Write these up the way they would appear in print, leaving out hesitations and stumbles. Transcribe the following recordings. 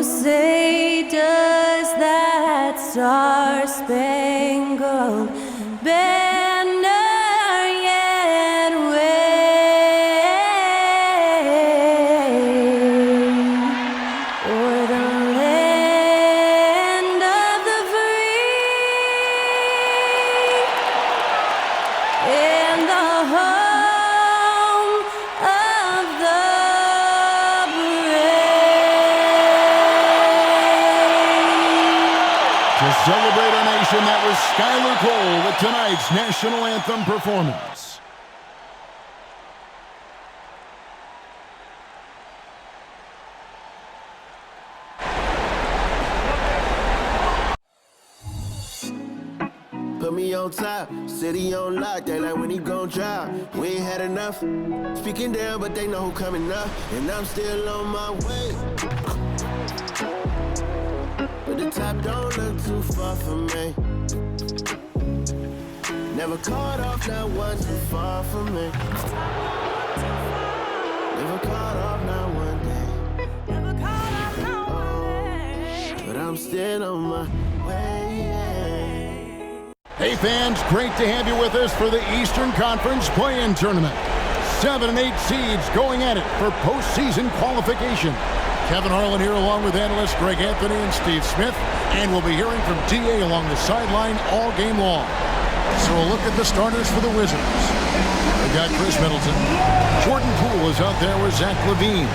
say does that star-spangled banner yet wave o'er the land of the free and the home of the To celebrate our nation, that was Skylar Cole with tonight's national anthem performance. Put me on top, city on lock, they like when he gon' drop. We ain't had enough, speaking down, but they know who coming up, and I'm still on my way. But the top don't look too far from me. Never caught off, not one too far from me. Never caught off, not one day. But I'm still on my way. Hey fans, great to have you with us for the Eastern Conference Play-In Tournament. 7 and 8 seeds going at it for postseason qualification. Kevin Harlan here along with analysts Greg Anthony and Steve Smith, and we'll be hearing from DA along the sideline all game long. So a look at the starters for the Wizards. We've got Chris Middleton. Jordan Poole is out there with Zach LaVine.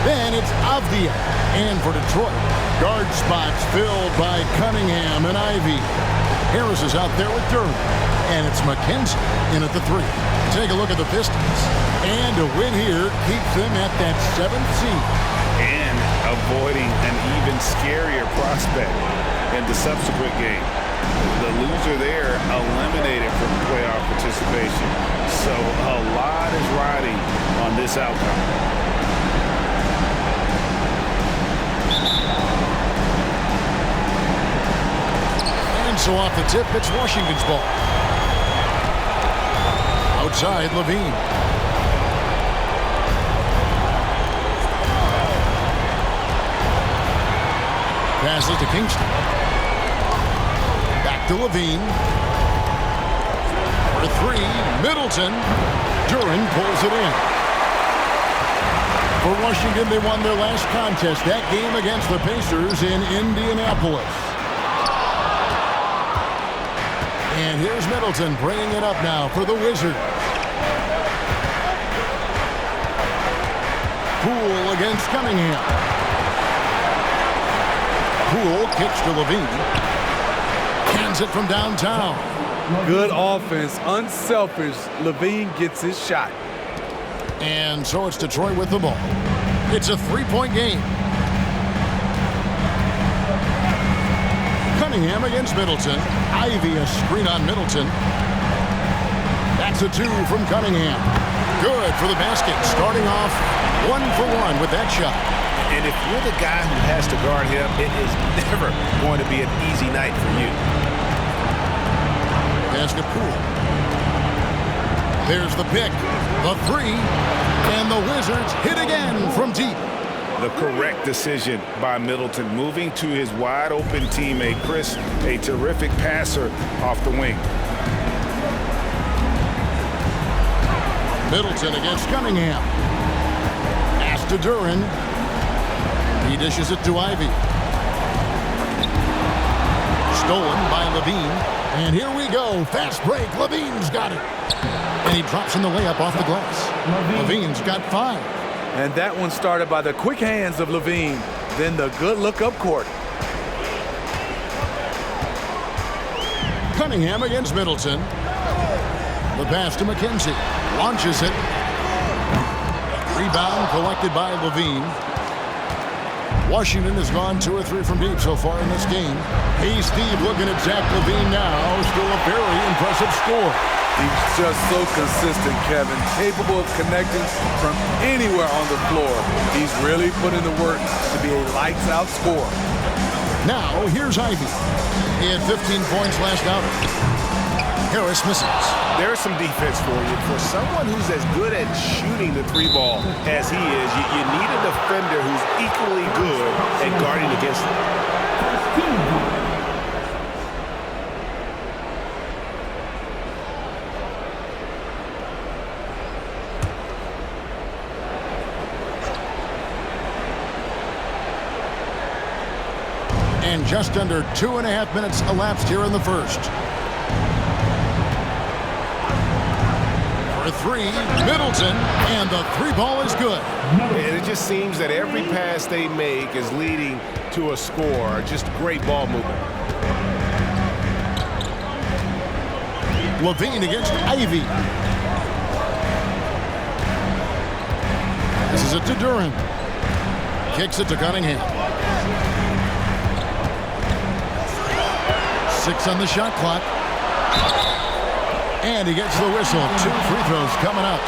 Then it's Avdia. And for Detroit, guard spots filled by Cunningham and Ivy. Harris is out there with Durham. And it's McKenzie in at the 3. Take a look at the Pistons. And a win here keeps them at that 7th seed. And avoiding an even scarier prospect in the subsequent game. The loser there eliminated from playoff participation. So a lot is riding on this outcome. And so off the tip, it's Washington's ball. Outside, LaVine. Passes to Kingston. Back to LaVine. For 3, Middleton. Duran pulls it in. For Washington, they won their last contest, that game against the Pacers in Indianapolis. And here's Middleton bringing it up now for the Wizards. Poole against Cunningham. Poole kicks to LaVine. Cans it from downtown. Good offense, unselfish. LaVine gets his shot. And so it's Detroit with the ball. It's a 3-point game. Cunningham against Middleton. Ivy a screen on Middleton. That's a 2 from Cunningham. Good for the basket. Starting off 1 for 1 with that shot. And if you're the guy who has to guard him, it is never going to be an easy night for you. Basket Poole. There's the pick. The 3. And the Wizards hit again from deep. The correct decision by Middleton, moving to his wide-open teammate, Chris, a terrific passer off the wing. Middleton against Cunningham. Pass to Duran. He dishes it to Ivy. Stolen by LaVine. And here we go. Fast break. LaVine's got it. And he drops in the layup off the glass. LaVine's got 5. And that one started by the quick hands of LaVine, then the good look up court. Cunningham against Middleton. The pass to McKenzie. Launches it. Rebound collected by LaVine. Washington has gone 2 or 3 from deep so far in this game. Hey, Steve, looking at Zach LaVine now. Still a very impressive score. He's just so consistent, Kevin. Capable of connecting from anywhere on the floor. He's really put in the work to be a lights-out scorer. Now, here's Ivy. He had 15 points last outing. Harris misses. There's some defense for you. For someone who's as good at shooting the three ball as he is, you need a defender who's equally good at guarding against him. And just under 2.5 minutes elapsed here in the first. For three, Middleton, and the three ball is good. And it just seems that every pass they make is leading to a score. Just great ball movement. Levine against Ivy. This is it to Duran. Kicks it to Cunningham. 6 on the shot clock. And he gets the whistle. 2 free throws coming up.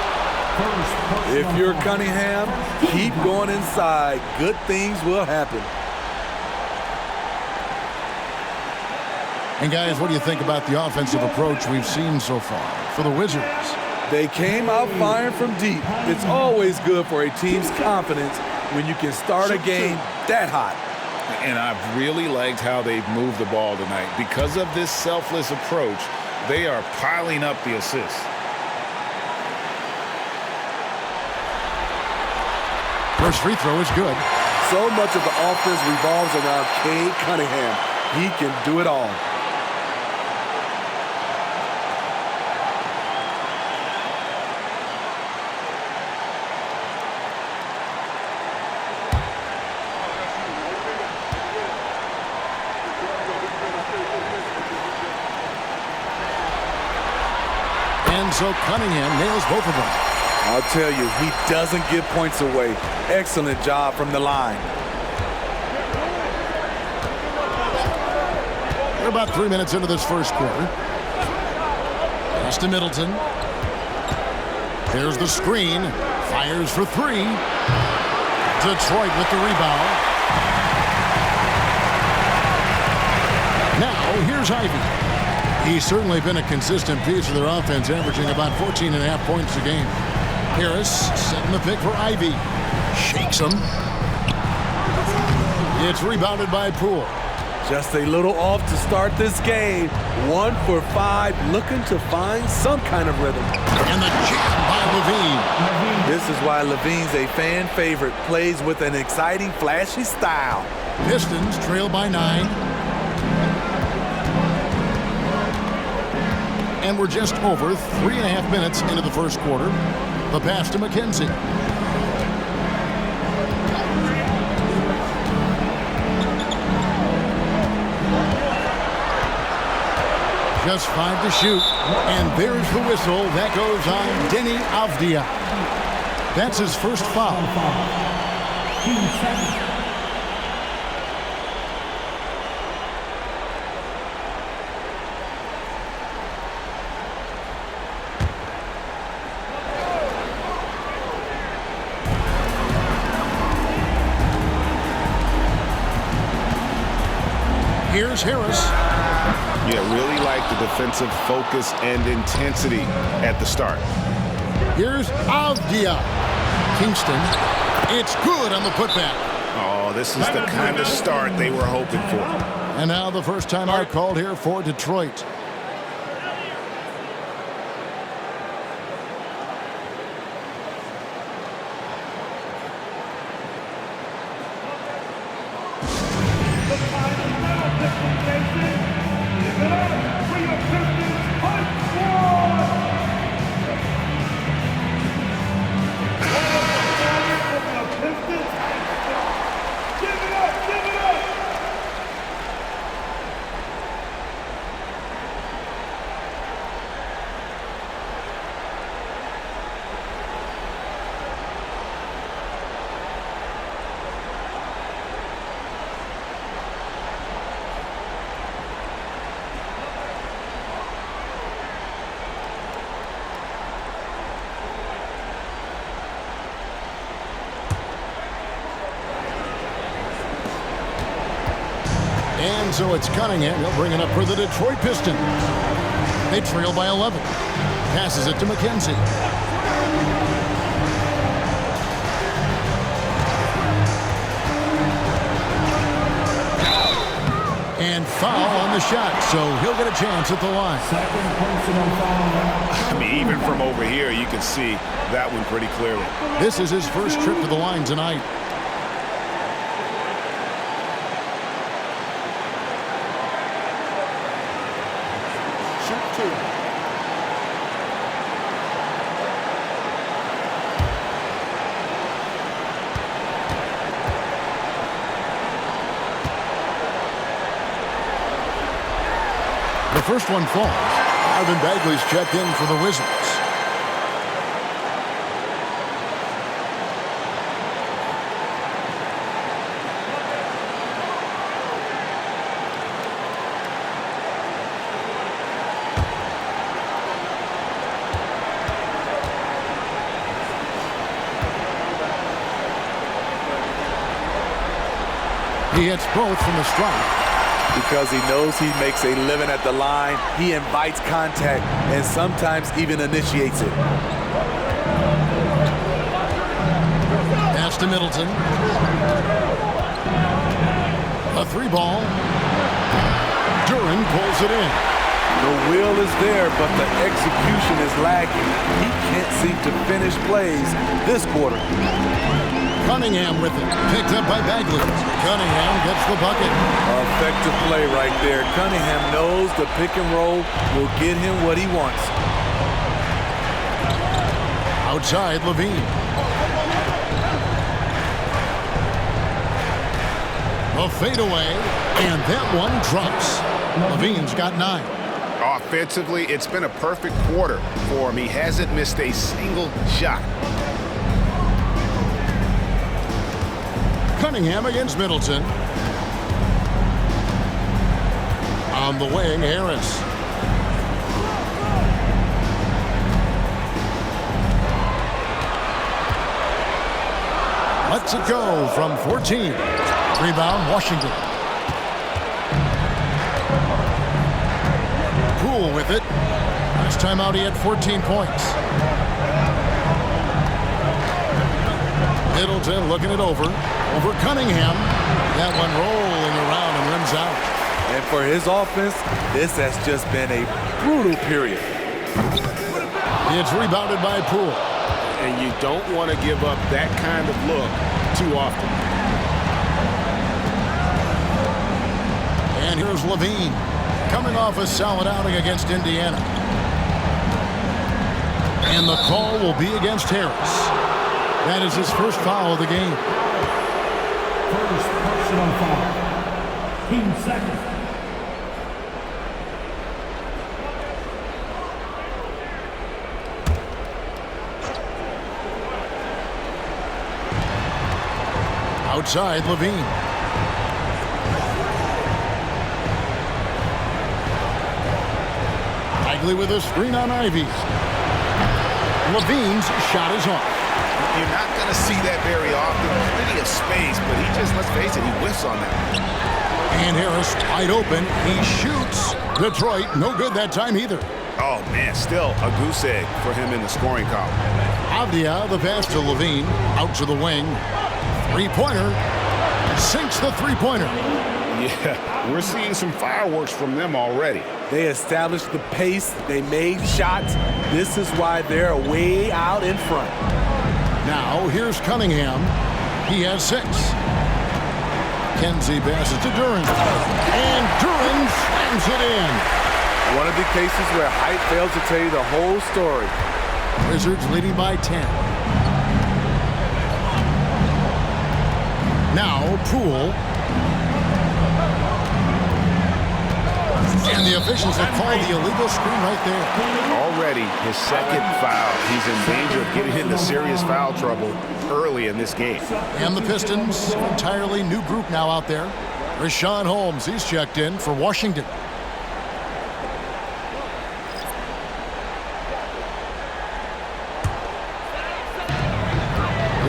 If you're Cunningham, keep going inside. Good things will happen. And guys, what do you think about the offensive approach we've seen so far for the Wizards? They came out firing from deep. It's always good for a team's confidence when you can start a game that hot. And I've really liked how they've moved the ball tonight. Because of this selfless approach, they are piling up the assists. First free throw is good. So much of the offense revolves around Cade Cunningham. He can do it all. And so Cunningham nails both of them. I'll tell you, he doesn't give points away. Excellent job from the line. We're about 3 minutes into this first quarter. Pass to Middleton. There's the screen. Fires for 3. Detroit with the rebound. Now, here's Ivy. He's certainly been a consistent piece of their offense, averaging about 14.5 points a game. Harris setting the pick for Ivy. Shakes him. It's rebounded by Poole. Just a little off to start this game. 1 for 5, looking to find some kind of rhythm. And the jam by Levine. This is why Levine's a fan favorite. Plays with an exciting, flashy style. Pistons trail by 9. And we're just over 3.5 minutes into the first quarter. The pass to McKenzie. Just 5 to shoot. And there's the whistle. That goes on Denny Avdia. That's his first foul. Here's Harris. Yeah, really like the defensive focus and intensity at the start. Here's Avdia. Kingston. It's good on the putback. Oh, this is the kind of start they were hoping for. And now the first time out called here for Detroit. And so it's Cunningham. He'll bring it up for the Detroit Pistons. They trail by 11. Passes it to McKenzie. And foul on the shot, so he'll get a chance at the line. I mean, even from over here, you can see that one pretty clearly. This is his first trip to the line tonight. The first one falls. Marvin Bagley's checked in for the Wizards. He hits both from the stripe. Because he knows he makes a living at the line, he invites contact and sometimes even initiates it. Pass to Middleton. A 3-ball. Duran pulls it in. The will is there, but the execution is lacking. He can't seem to finish plays this quarter. Cunningham with it. Picked up by Bagley. Cunningham gets the bucket. Effective play right there. Cunningham knows the pick and roll will get him what he wants. Outside, Levine. A fadeaway, and that one drops. Levine's got 9. Offensively, it's been a perfect quarter for him. He hasn't missed a single shot. Cunningham against Middleton. On the wing, Harris. Lets it go from 14. Rebound, Washington. Poole with it. Last time out, he had 14 points. Middleton looking it over Cunningham. That one rolling around and rims out. And for his offense, this has just been a brutal period. It's rebounded by Poole. And you don't want to give up that kind of look too often. And here's Levine, coming off a solid outing against Indiana. And the call will be against Harris. That is his first foul of the game. First personal foul. Team second. Outside, Levine. Bagley with a screen on Ivy. Levine's shot is off. You're not going to see that very often. Plenty of space, but he just, let's face it, he whiffs on that. And Harris wide open. He shoots. Detroit, no good that time either. Oh, man, still a goose egg for him in the scoring column. Avdia, the pass to Levine. Out to the wing. Three-pointer. Sinks the three-pointer. Yeah, we're seeing some fireworks from them already. They established the pace. They made shots. This is why they're way out in front. Now, here's Cunningham. He has 6. Kenzie passes to Duran. And Duran slams it in. One of the cases where height fails to tell you the whole story. Wizards leading by 10. Now, Poole. And the officials have called the illegal screen right there. Already his second foul. He's in danger of getting into serious foul trouble early in this game. And the Pistons, entirely new group now out there. Rashawn Holmes, he's checked in for Washington.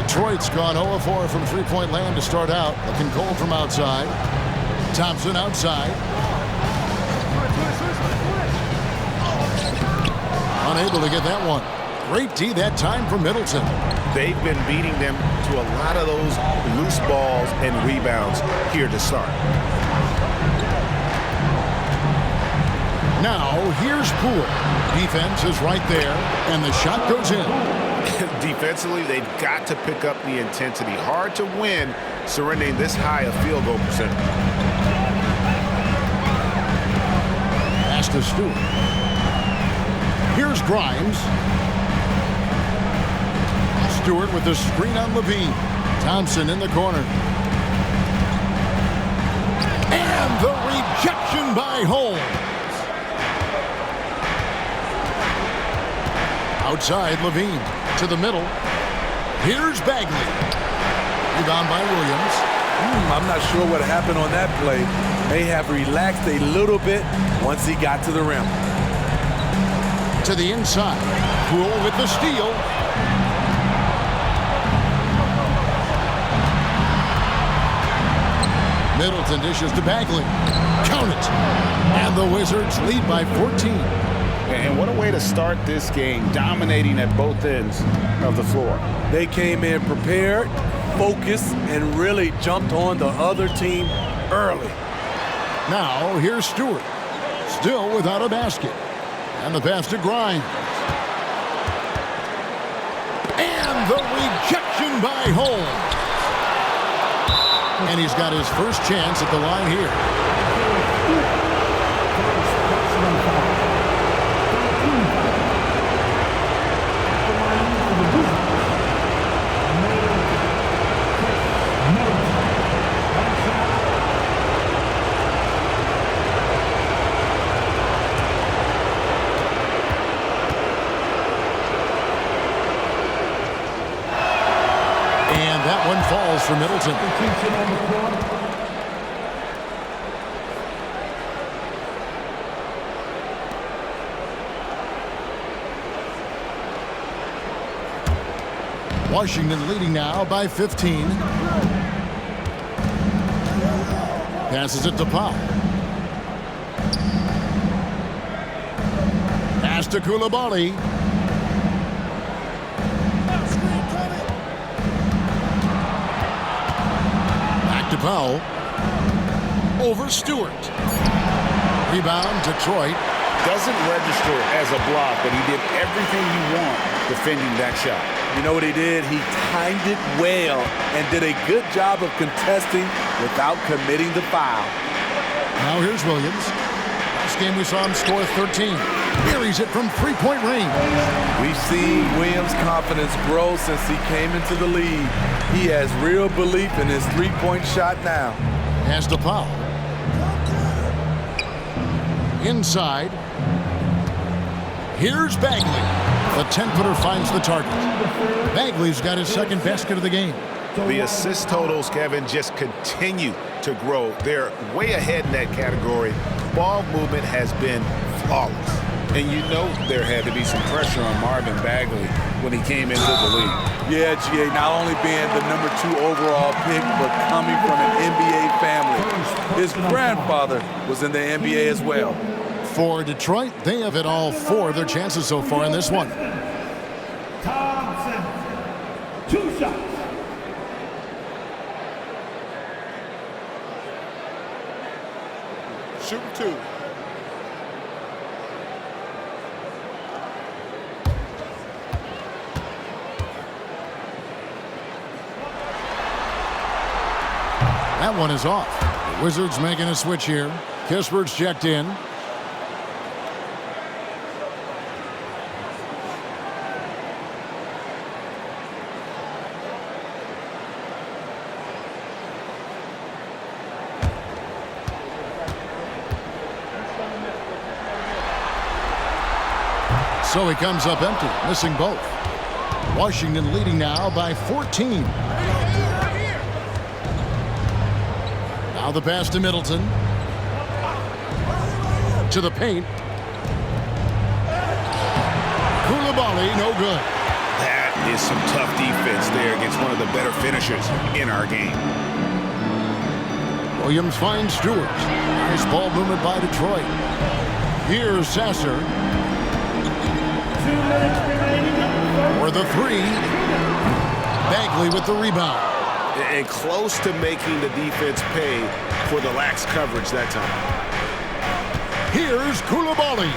Detroit's gone 0-4 from three-point land to start out. Looking cold from outside. Thompson outside. Unable to get that one. Great D that time for Middleton. They've been beating them to a lot of those loose balls and rebounds here to start. Now, here's Poole. Defense is right there, and the shot goes in. Defensively, they've got to pick up the intensity. Hard to win surrendering this high a field goal percentage. Pass to Stewart. Here's Grimes. Stewart with the screen on Levine. Thompson in the corner. And the rejection by Holmes. Outside, Levine to the middle. Here's Bagley. Rebound by Williams. I'm not sure what happened on that play. May have relaxed a little bit once he got to the rim. To the inside. Poole with the steal. Middleton dishes to Bagley. Count it. And the Wizards lead by 14. And what a way to start this game, dominating at both ends of the floor. They came in prepared, focused, and really jumped on the other team early. Now, here's Stewart. Still without a basket. And the pass to Grimes. And the rejection by Holmes. And he's got his first chance at the line here. And that one falls for Middleton. Washington leading now by 15. Passes it to Powell. Pass to Koulibaly. Back to Powell. Over Stewart. Rebound, Detroit. Doesn't register as a block, but he did everything you want defending that shot. You know what he did? He timed it well and did a good job of contesting without committing the foul. Now here's Williams. Last game we saw him score 13. Buries it from three-point range. We've seen Williams' confidence grow since he came into the league. He has real belief in his three-point shot now. Pass to Powell. Inside. Here's Bagley. The 10-footer finds the target. Bagley's got his second basket of the game. The assist totals, Kevin, just continue to grow. They're way ahead in that category. Ball movement has been flawless. And you know there had to be some pressure on Marvin Bagley when he came into the league. Yeah, GA, not only being the number 2 overall pick, but coming from an NBA family. His grandfather was in the NBA as well. For Detroit, they have hit all 4 of their chances so far in this one. Thompson, 2 shots. Shoot 2. That one is off. The Wizards making a switch here. Kispert's checked in. So he comes up empty, missing both. Washington leading now by 14. Now the pass to Middleton. To the paint. Koulibaly, no good. That is some tough defense there against one of the better finishers in our game. Williams finds Stewart. Nice ball movement by Detroit. Here's Sasser. 2 minutes remaining. For the three, Bagley with the rebound. And close to making the defense pay for the lax coverage that time. Here's Koulibaly.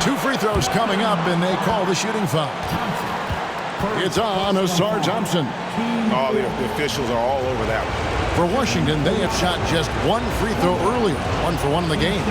2 free throws coming up, and they call the shooting foul. It's on Asar Thompson. Oh, the officials are all over that one. For Washington, they had shot just 1 free throw earlier, 1 for 1 in the game.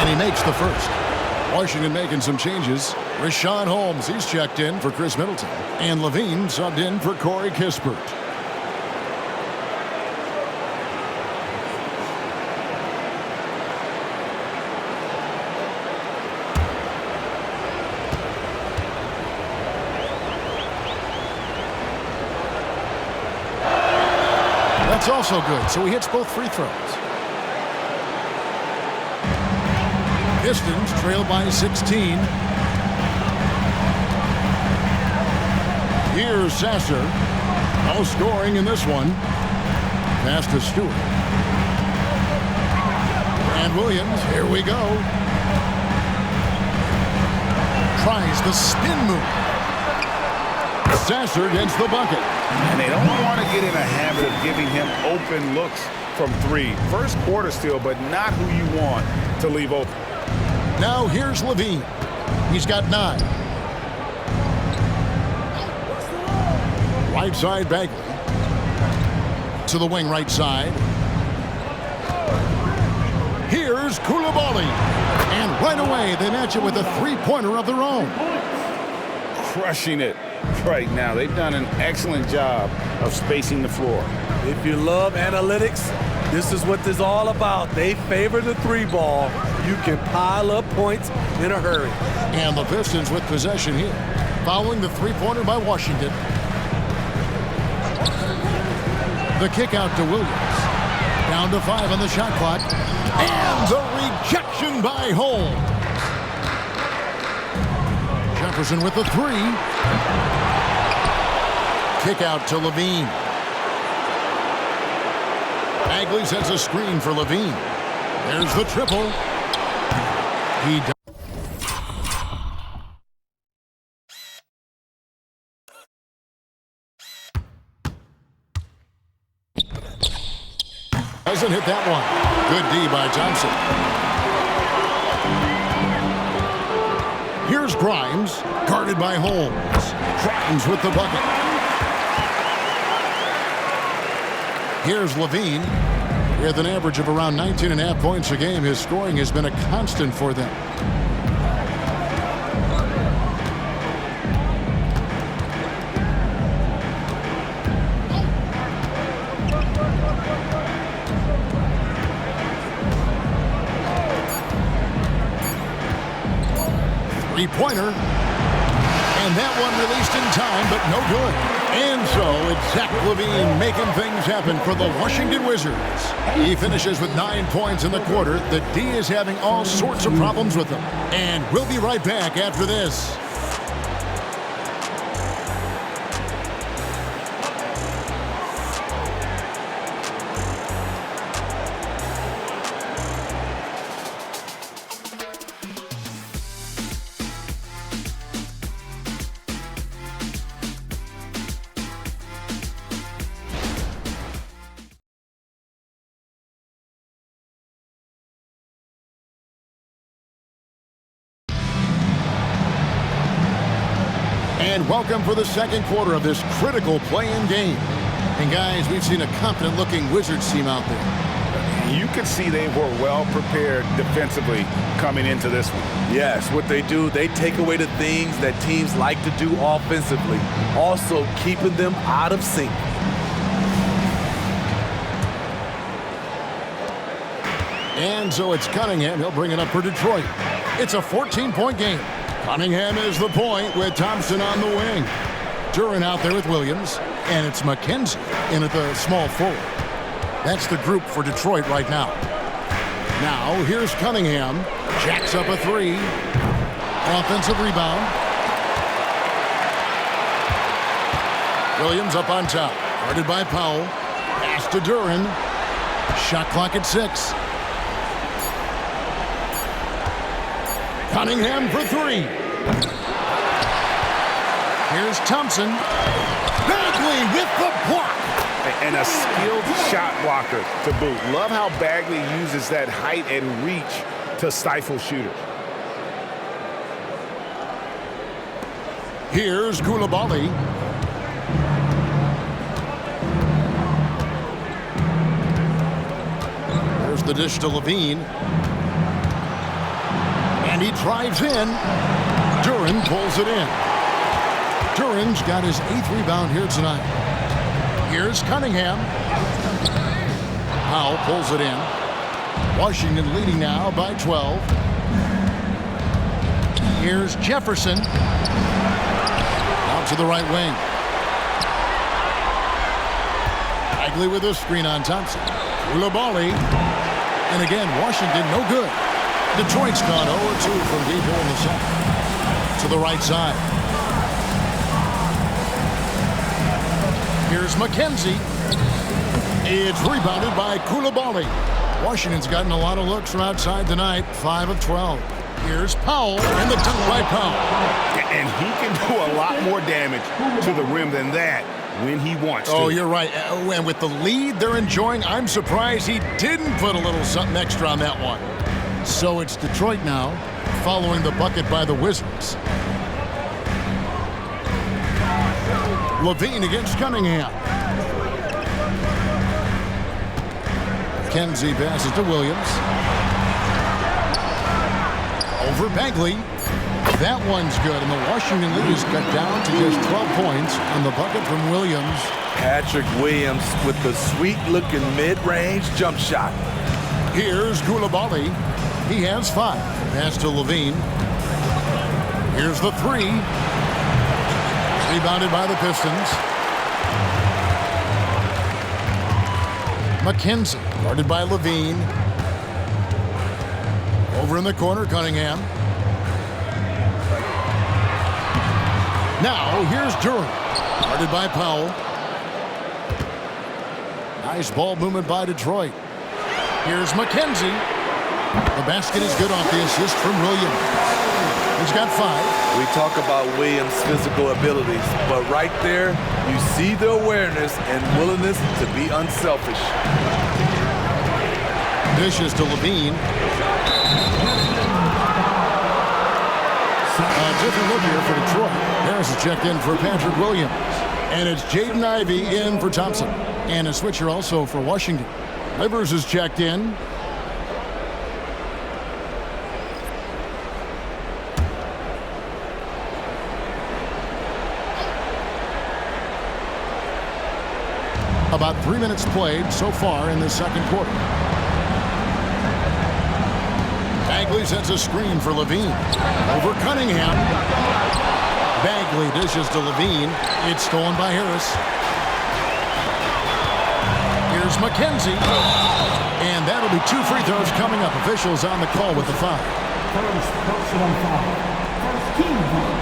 And he makes the first. Washington making some changes. Rashawn Holmes, he's checked in for Chris Middleton. And Levine subbed in for Corey Kispert. That's also good, so he hits both free throws. Pistons trail by 16. Here's Sasser. No scoring in this one. Pass to Stewart. And Williams, here we go. Tries the spin move. Sasser gets the bucket. And they don't want to get in a habit of giving him open looks from 3. First quarter still, but not who you want to leave open. Now here's Levine. He's got 9. Right side Bagley. To the wing right side. Here's Koulibaly. And right away they match it with a 3-pointer of their own. Crushing it right now. They've done an excellent job of spacing the floor. If you love analytics, this is what this is all about. They favor the 3 ball. You can pile up points in a hurry. And the Pistons with possession here. Following the 3-pointer by Washington. The kick out to Williams. Down to 5 on the shot clock. And the rejection by Holmes. Jefferson with the 3. Kick out to Levine. Bagley sets a screen for Levine. There's the triple. He doesn't hit that one. Good D by Thompson. Here's Grimes, guarded by Holmes. Grimes with the bucket. Here's Levine. With an average of around 19.5 points a game, his scoring has been a constant for them. Three-pointer. And that one released in time, but no good. And so it's Zach LaVine making things happen for the Washington Wizards. He finishes with 9 points in the quarter. The D is having all sorts of problems with them. And we'll be right back after this. And welcome for the second quarter of this critical play-in game. And guys, we've seen a confident-looking Wizards team out there. You could see they were well prepared defensively coming into this one. Yes, what they do, they take away the things that teams like to do offensively, also keeping them out of sync. And so it's Cunningham. He'll bring it up for Detroit. It's a 14-point game. Cunningham is the point with Thompson on the wing. Duran out there with Williams. And it's McKenzie in at the small forward. That's the group for Detroit right now. Now, here's Cunningham. Jacks up a three. Offensive rebound. Williams up on top. Guarded by Powell. Pass to Duran. Shot clock at 6. Cunningham for three. Here's Thompson. Bagley with the block. And a skilled shot blocker to boot. Love how Bagley uses that height and reach to stifle shooters. Here's Koulibaly. There's the dish to Levine. And he drives in. Duran pulls it in. Duran's got his 8th rebound here tonight. Here's Cunningham. Powell pulls it in. Washington leading now by 12. Here's Jefferson. Out to the right wing. Bagley with a screen on Thompson. Koulibaly. And again, Washington no good. Detroit's gone 0-2 from deep here in the second. To the right side. Here's McKenzie. It's rebounded by Koulibaly. Washington's gotten a lot of looks from outside tonight. 5 of 12. Here's Powell, and the dunk by Powell. And he can do a lot more damage to the rim than that when he wants to. Oh, you're right. And with the lead they're enjoying, I'm surprised he didn't put a little something extra on that one. So it's Detroit now, following the bucket by the Wizards. Levine against Cunningham. Kenzie passes to Williams. Over Bagley. That one's good, and the Washington lead is cut down to just 12 points on the bucket from Williams. Patrick Williams with the sweet-looking mid-range jump shot. Here's Koulibaly. He has 5. Pass to Levine. Here's the 3. Rebounded by the Pistons. McKenzie, guarded by Levine. Over in the corner, Cunningham. Now, here's Duran, guarded by Powell. Nice ball movement by Detroit. Here's McKenzie. The basket is good off the assist from Williams. He's got 5. We talk about Williams' physical abilities, but right there, you see the awareness and willingness to be unselfish. Dishes to Levine. A different look here for Detroit. Harris is checked in for Patrick Williams. And it's Jaden Ivey in for Thompson. And a switcher also for Washington. Livers is checked in. About 3 minutes played so far in the second quarter. Bagley sets a screen for Levine. Over Cunningham. Bagley dishes to Levine. It's stolen by Harris. Here's McKenzie. And that'll be 2 free throws coming up. Officials on the call with the foul. First personal foul. First team foul.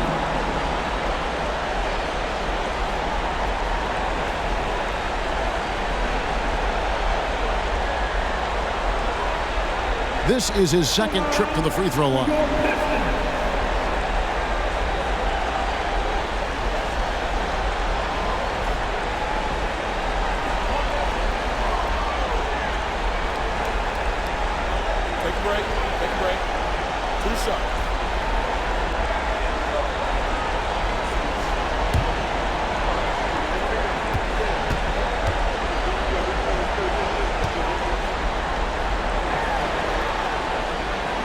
This is his second trip to the free throw line. Take a break. Take a break. 2 shots.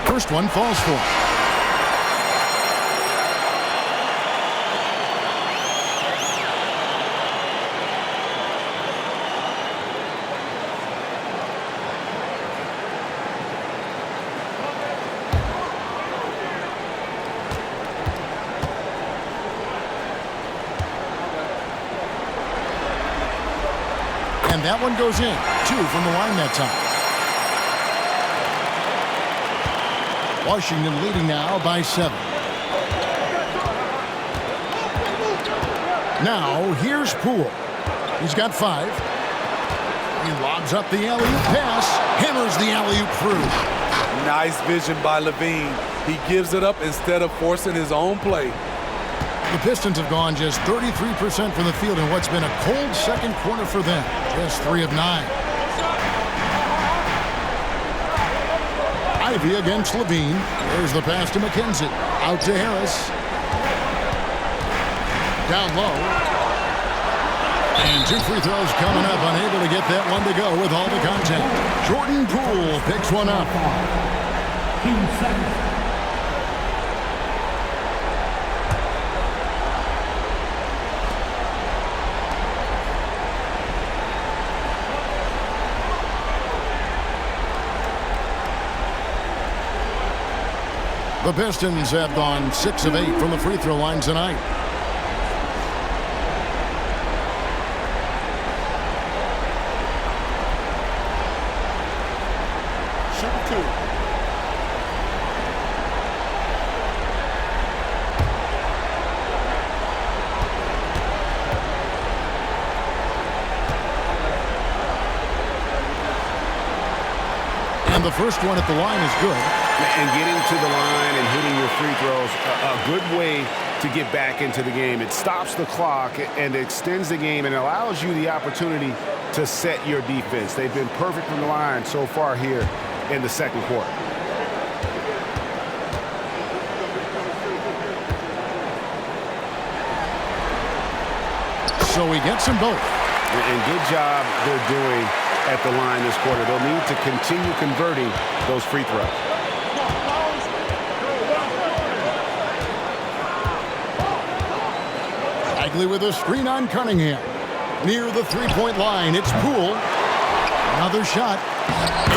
First one falls for. And And that one goes in. 2 from the line that time. Washington leading now by 7. Now, here's Poole. He's got 5. He lobs up the alley-oop pass. Hammers the alley-oop through. Nice vision by Levine. He gives it up instead of forcing his own play. The Pistons have gone just 33% from the field in what's been a cold second quarter for them. Just 3 of 9. Ivy against Levine. There's the pass to McKenzie. Out to Harris. Down low. And 2 free throws coming up. Unable to get that one to go with all the contact. Jordan Poole picks one up. Team 7. The Pistons have gone 6 of 8 from the free throw line tonight. Shoot 2. And the first one at the line is good. And getting to the line and hitting your free throws, a good way to get back into the game. It stops the clock and extends the game and allows you the opportunity to set your defense. They've been perfect from the line so far here in the second quarter. So he gets them both. And good job they're doing at the line this quarter. They'll need to continue converting those free throws. Bagley with a screen on Cunningham. Near the three-point line, it's Poole. Another shot.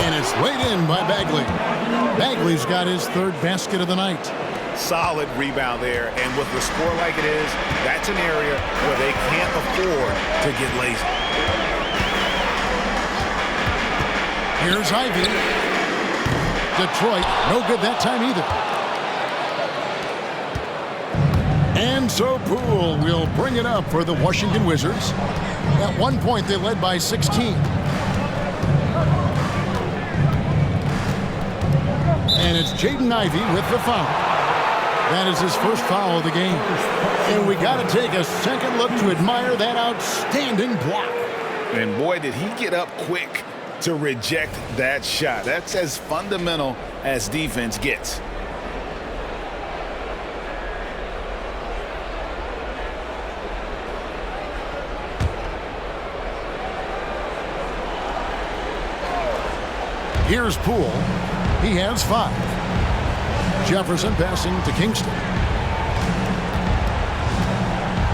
And it's laid in by Bagley. Bagley's got his 3rd basket of the night. Solid rebound there. And with the score like it is, that's an area where they can't afford to get lazy. Here's Ivy. Detroit, no good that time either. And so Poole will bring it up for the Washington Wizards. At one point, they led by 16. And it's Jaden Ivey with the foul. That is his first foul of the game. And we got to take a second look to admire that outstanding block. And boy, did he get up quick to reject that shot. That's as fundamental as defense gets. Here's Poole. He has 5. Jefferson passing to Kingston.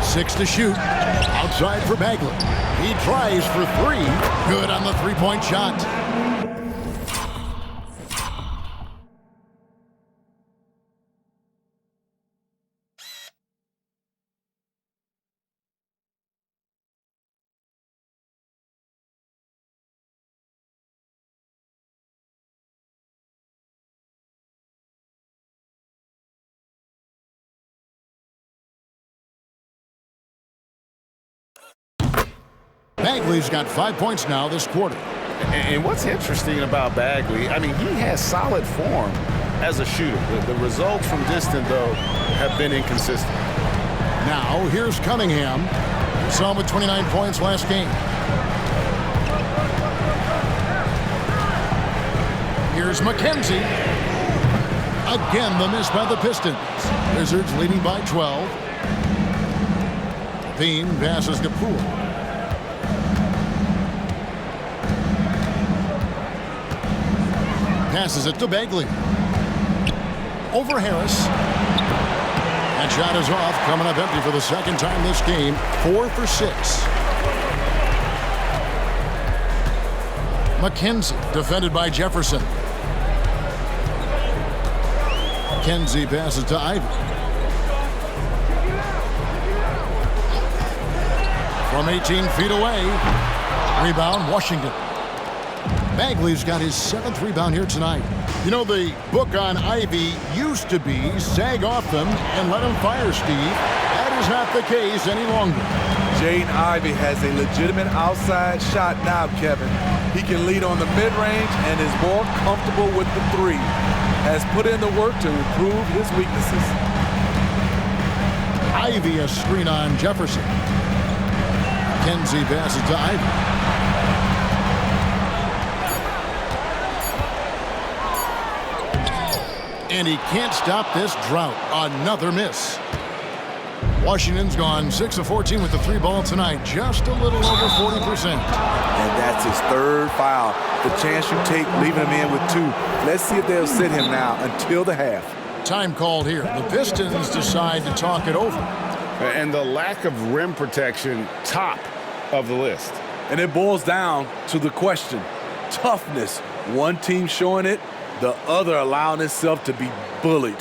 6 to shoot. Outside for Bagley. He tries for 3. Good on the three-point shot. Bagley's got 5 points now this quarter. And what's interesting about Bagley, I mean, he has solid form as a shooter. The results from distance, though, have been inconsistent. Now, here's Cunningham. Saw him with 29 points last game. Here's McKenzie. Again, the miss by the Pistons. Wizards leading by 12. Bean passes to Poole. Passes it to Bagley. Over Harris. That shot is off. Coming up empty for the second time this game. 4 for 6. McKenzie defended by Jefferson. McKenzie passes to Ivy. From 18 feet away. Rebound, Washington. Bagley's got his 7th rebound here tonight. You know, the book on Ivy used to be sag off them and let him fire, Steve. That is not the case any longer. Jaden Ivey has a legitimate outside shot now, Kevin. He can lead on the mid-range and is more comfortable with the three. Has put in the work to improve his weaknesses. Ivy a screen on Jefferson. Kenzie passes to Ivy. And he can't stop this drought. Another miss. Washington's gone 6 of 14 with the 3-ball tonight. Just a little over 40%. And that's his 3rd foul. The chance you take leaving him in with 2. Let's see if they'll sit him now until the half. Time called here. The Pistons decide to talk it over. And the lack of rim protection, top of the list. And it boils down to the question. Toughness. One team showing it, the other allowing itself to be bullied.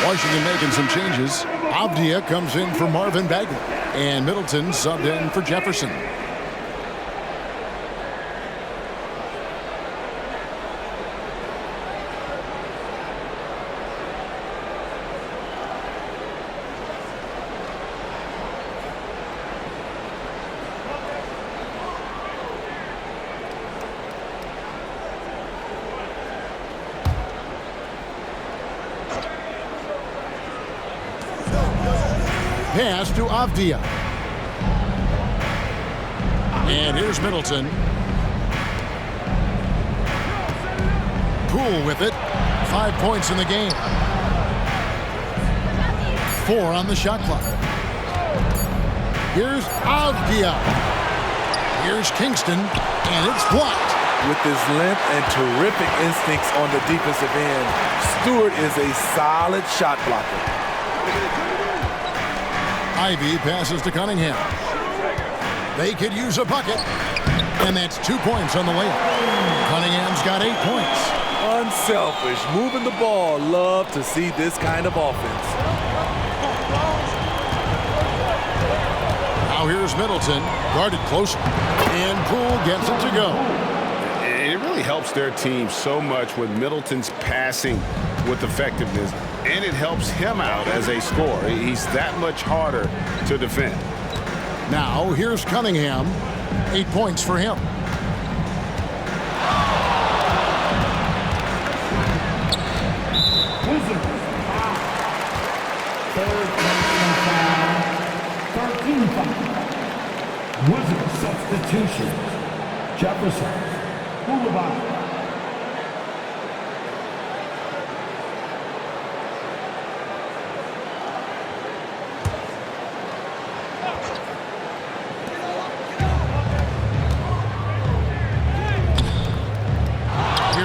Washington making some changes. Avdia comes in for Marvin Bagley. And Middleton subbed in for Jefferson. Pass to Avdia. And here's Middleton. Poole with it. 5 points in the game. 4 on the shot clock. Here's Avdia. Here's Kingston, and it's blocked. With his length and terrific instincts on the defensive end, Stewart is a solid shot blocker. Ivy passes to Cunningham. They could use a bucket. And that's 2 points on the layup. Cunningham's got 8 points. Unselfish, moving the ball. Love to see this kind of offense. Now here's Middleton, guarded closely. And Poole gets it to go. It really helps their team so much with Middleton's passing with effectiveness. And it helps him out as a scorer. He's that much harder to defend. Now, here's Cunningham. 8 points for him. Wizards. Third personal foul. 13 foul. Wizards substitution. Jefferson. Boulevard.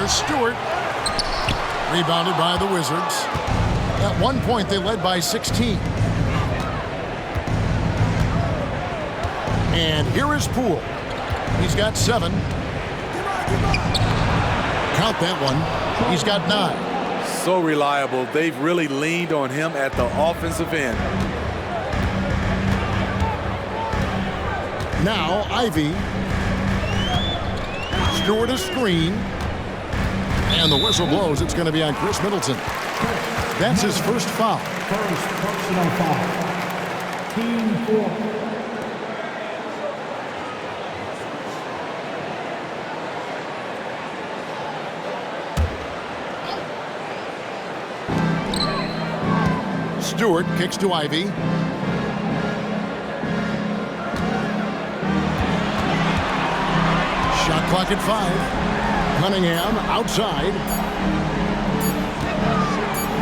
Stewart, rebounded by the Wizards. At one point, they led by 16. And here is Poole. He's got 7. Count that one. He's got 9. So reliable. They've really leaned on him at the offensive end. Now Ivy. Stewart a screen. And the whistle blows. It's going to be on Chris Middleton. That's his first foul. First personal foul. Team 4. Stewart kicks to Ivy. Shot clock at 5. Cunningham outside.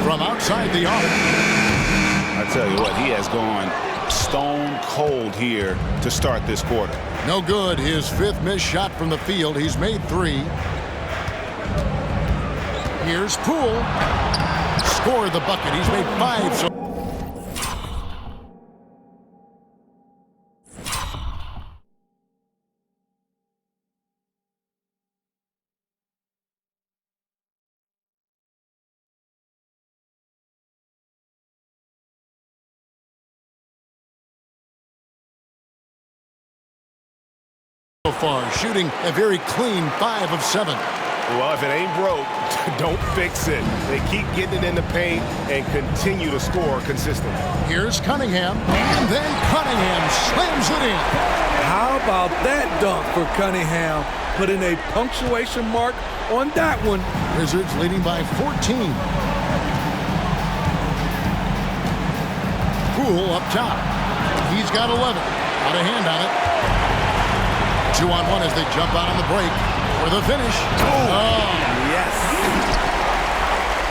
From outside the arc. I tell you what, he has gone stone cold here to start this quarter. No good. His 5th missed shot from the field. He's made 3. Here's Poole. Scored the bucket. He's made 5. So far, shooting a very clean 5 of 7. Well, if it ain't broke, don't fix it. They keep getting it in the paint and continue to score consistently. Here's Cunningham, and then Cunningham slams it in. How about that dunk for Cunningham? Putting a punctuation mark on that one. Wizards leading by 14. Poole up top. He's got 11. Out of hand on it. 2-on-1 as they jump out on the break for the finish. Oh. Yes.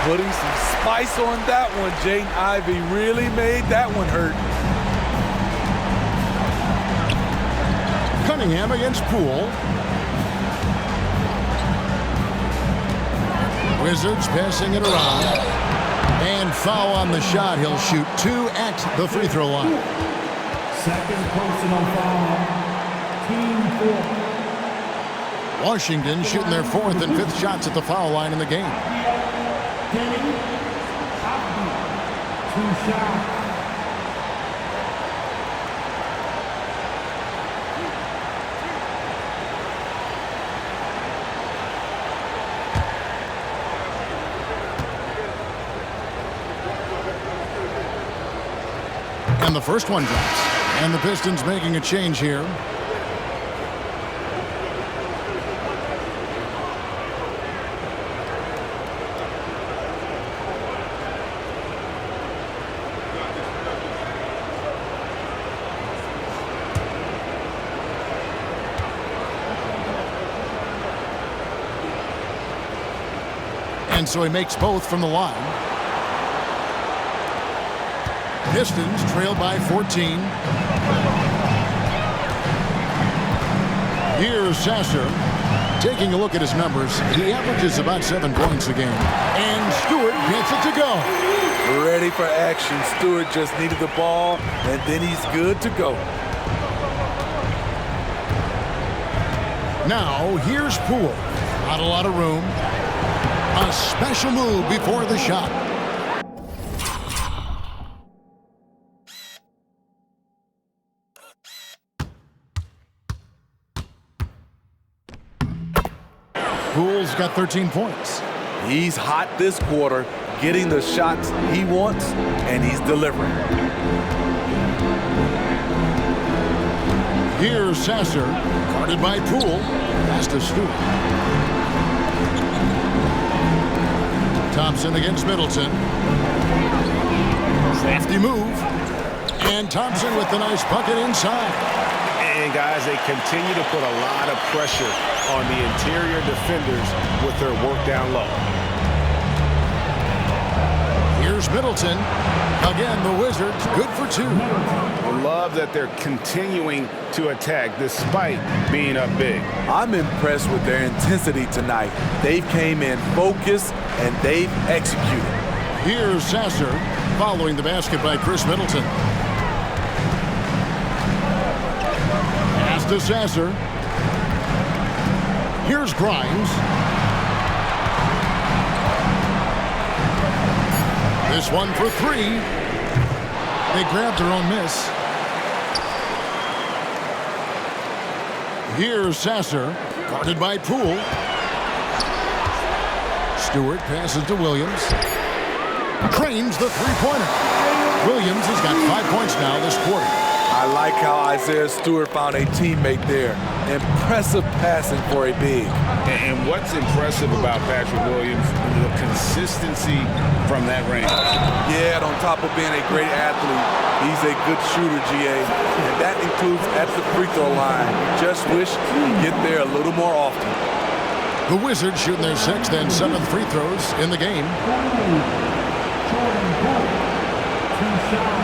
Putting some spice on that one. Jaden Ivey really made that one hurt. Cunningham against Poole. Wizards passing it around. And foul on the shot. He'll shoot 2 at the free throw line. Second personal foul. Team 4. Washington shooting their 4th and 5th shots at the foul line in the game. 2 shots. And the first one drops. And the Pistons making a change here. And so he makes both from the line. Pistons trail by 14. Here's Sasser. Taking a look at his numbers, he averages about 7 points a game. And Stewart gets it to go. Ready for action. Stewart just needed the ball, and then he's good to go. Now, here's Poole. Not a lot of room. A special move before the shot. Poole's got 13 points. He's hot this quarter, getting the shots he wants, and he's delivering. Here's Sasser, guarded by Poole. Pass to Stewart. Thompson against Middleton. Crafty move. And Thompson with the nice bucket inside. And guys, they continue to put a lot of pressure on the interior defenders with their work down low. Here's Middleton. Again, the Wizards good for 2. I love that they're continuing to attack despite being up big. I'm impressed with their intensity tonight. They've came in focused, and they've executed. Here's Sasser following the basket by Chris Middleton. Pass to Sasser. Here's Grimes. This one for three. They grabbed their own miss. Here's Sasser, guarded by Poole. Stewart passes to Williams. Cranes the three-pointer. Williams has got 5 points now this quarter. I like how Isaiah Stewart found a teammate there. Impressive passing for a big. And what's impressive about Patrick Williams, the consistency from that range. Yeah, and on top of being a great athlete, he's a good shooter, GA. And that includes at the free throw line. Just wish he'd get there a little more often. The Wizards shooting their 6th and 7th free throws in the game. Jordan Poole, 2 shots.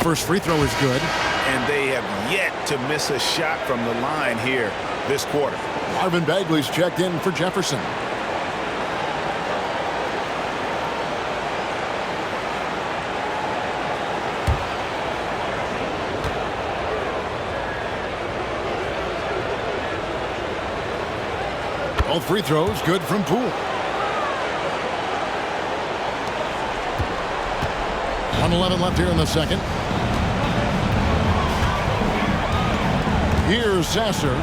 First free throw is good. And they have yet to miss a shot from the line here this quarter. Marvin Bagley's checked in for Jefferson. Both free throws good from Poole. 1:11 left here in the second. Here's Sasser.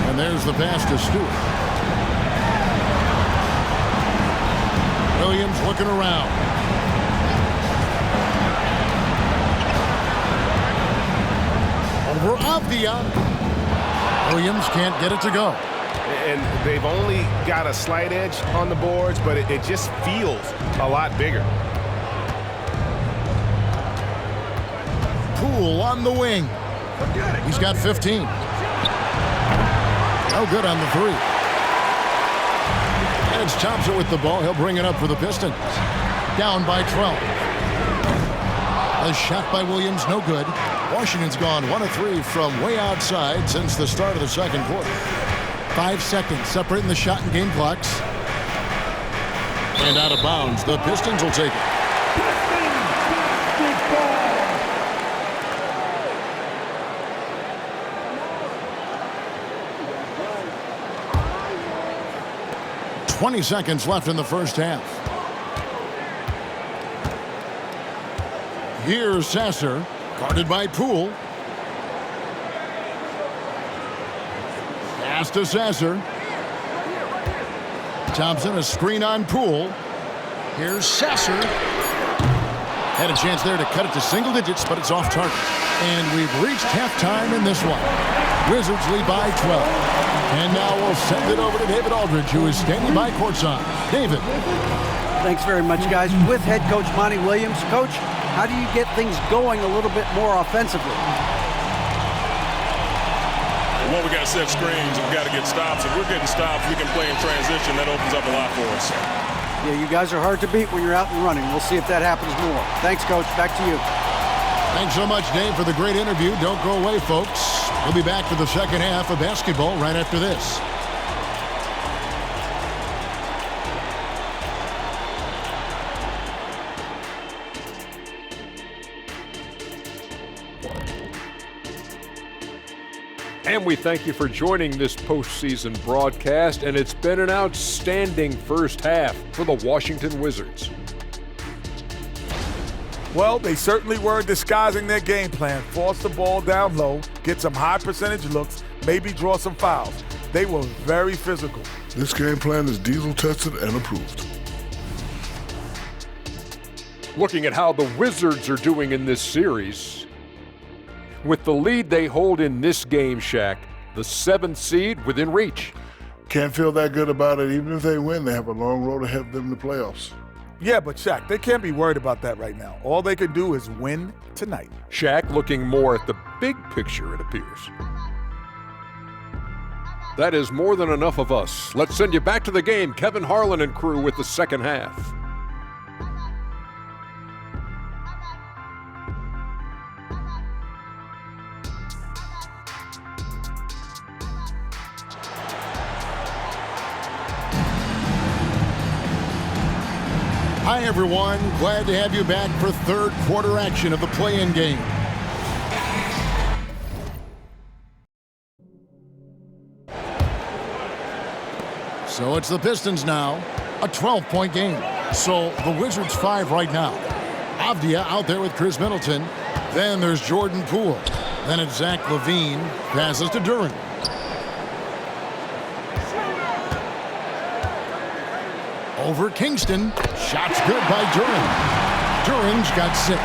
And there's the pass to Stewart. Williams looking around. Over Avdia. Williams can't get it to go. And they've only got a slight edge on the boards, but it just feels a lot bigger. Poole on the wing. He's got 15. No good on the three. And it's Thompson with the ball. He'll bring it up for the Pistons. Down by 12. A shot by Williams, no good. Washington's gone 1 of 3 from way outside since the start of the second quarter. 5 seconds separating the shot and game clocks. And out of bounds. The Pistons will take it. 20 seconds left in the first half. Here's Sasser, guarded by Poole. Pass to Sasser. Thompson, a screen on Poole. Here's Sasser. Had a chance there to cut it to single digits, but it's off target. And we've reached halftime in this one. Wizards lead by 12. And now we'll send it over to David Aldridge, who is standing by courtside. David. Thanks very much, guys. With head coach Monty Williams. Coach, how do you get things going a little bit more offensively? Well, we got to set screens. We've got to get stops. If we're getting stops, we can play in transition. That opens up a lot for us. Yeah, you guys are hard to beat when you're out and running. We'll see if that happens more. Thanks, Coach. Back to you. Thanks so much, Dave, for the great interview. Don't go away, folks. We'll be back for the second half of basketball right after this. And we thank you for joining this postseason broadcast, and it's been an outstanding first half for the Washington Wizards. Well, they certainly were disguising their game plan. Force the ball down low, get some high percentage looks, maybe draw some fouls. They were very physical. This game plan is diesel tested and approved. Looking at how the Wizards are doing in this series, with the lead they hold in this game, Shaq, the 7th seed within reach. Can't feel that good about it. Even if they win, they have a long road ahead of them in the playoffs. Yeah, but Shaq, they can't be worried about that right now. All they can do is win tonight. Shaq looking more at the big picture, it appears. That is more than enough of us. Let's send you back to the game. Kevin Harlan and crew with the second half. Hi, everyone. Glad to have you back for third quarter action of the play-in game. So it's the Pistons now, a 12-point game. So the Wizards 5 right now. Avdia out there with Chris Middleton. Then there's Jordan Poole. Then it's Zach LaVine. Passes to Duren. Over Kingston. Shots good by Duren. Duren's got 6.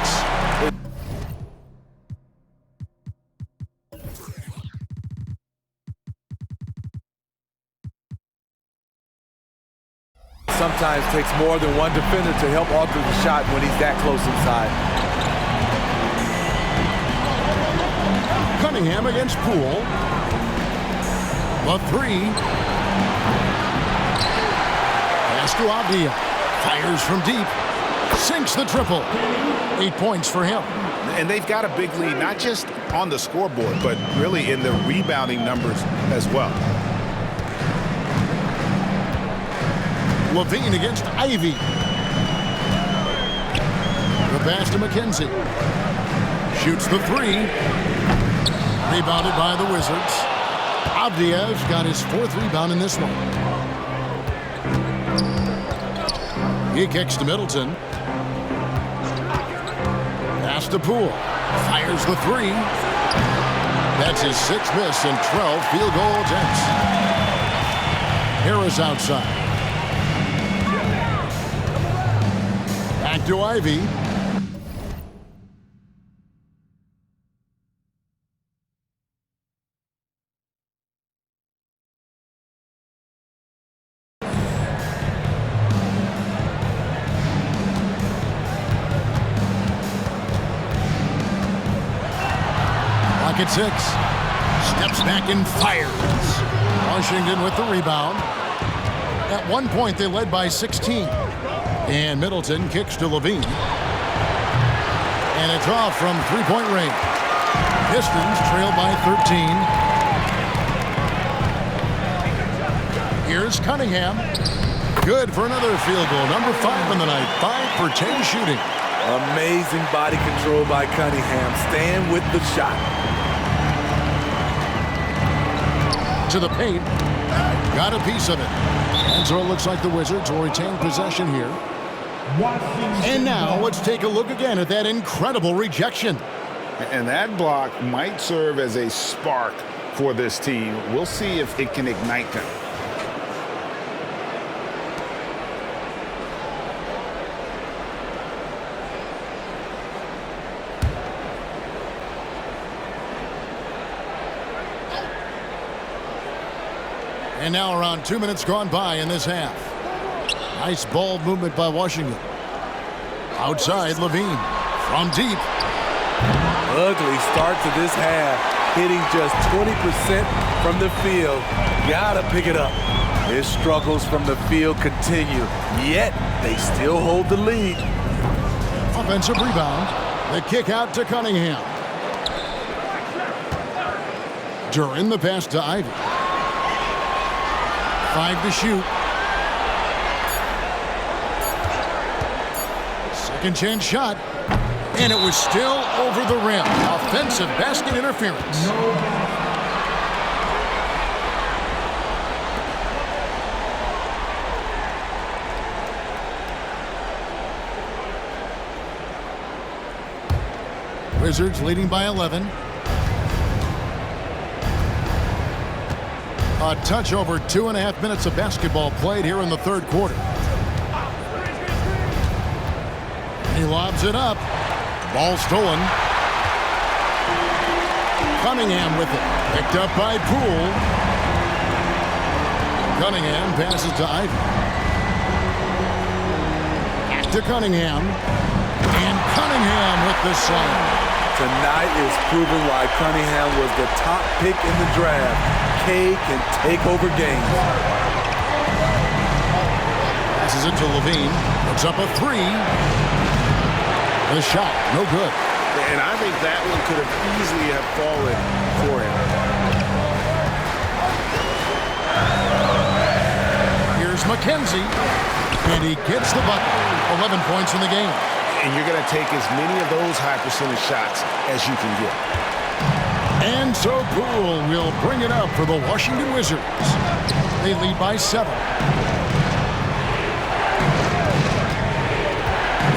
Sometimes takes more than one defender to help alter the shot when he's that close inside. Cunningham against Poole. The 3. Pass to Avdia. Fires from deep. Sinks the triple. 8 points for him. And they've got a big lead, not just on the scoreboard, but really in the rebounding numbers as well. LaVine against Ivy. The pass to McKenzie. Shoots the 3. Rebounded by the Wizards. Avdia's got his 4th rebound in this one. He kicks to Middleton. Pass to Poole. Fires the 3. That's his 6th miss and 12 field goal attempts. Harris outside. Back to Ivy. Clock at 6. Steps back and fires. Washington with the rebound. At one point, they led by 16. And Middleton kicks to LaVine. And it's off from three-point range. Pistons trail by 13. Here's Cunningham. Good for another field goal. Number 5 on the night. 5 for 10 shooting. Amazing body control by Cunningham. Staying with the shot. To the paint. Got a piece of it. And so it looks like the Wizards will retain possession here. And now let's take a look again at that incredible rejection. And that block might serve as a spark for this team. We'll see if it can ignite them. And now around 2 minutes gone by in this half. Nice ball movement by Washington. Outside, LaVine. From deep. Ugly start to this half. Hitting just 20% from the field. Gotta pick it up. His struggles from the field continue. Yet, they still hold the lead. Offensive rebound. The kick out to Cunningham. Duren the pass to Ivy. 5 to shoot. Second chance shot. And it was still over the rim. Offensive basket interference. Wizards leading by 11. A touch over 2.5 minutes of basketball played here in the third quarter. He lobs it up. Ball stolen. Cunningham with it. Picked up by Poole. Cunningham passes to Ivy. Back to Cunningham. And Cunningham with the slam. Tonight is proving why Cunningham was the top pick in the draft. K can take over games. Passes it to LaVine. Puts up a 3. The shot, no good. And I think that one could have easily have fallen for him. Here's McKenzie. And he gets the bucket. 11 points in the game. And you're going to take as many of those high percentage shots as you can get. And so Poole will bring it up for the Washington Wizards. They lead by 7.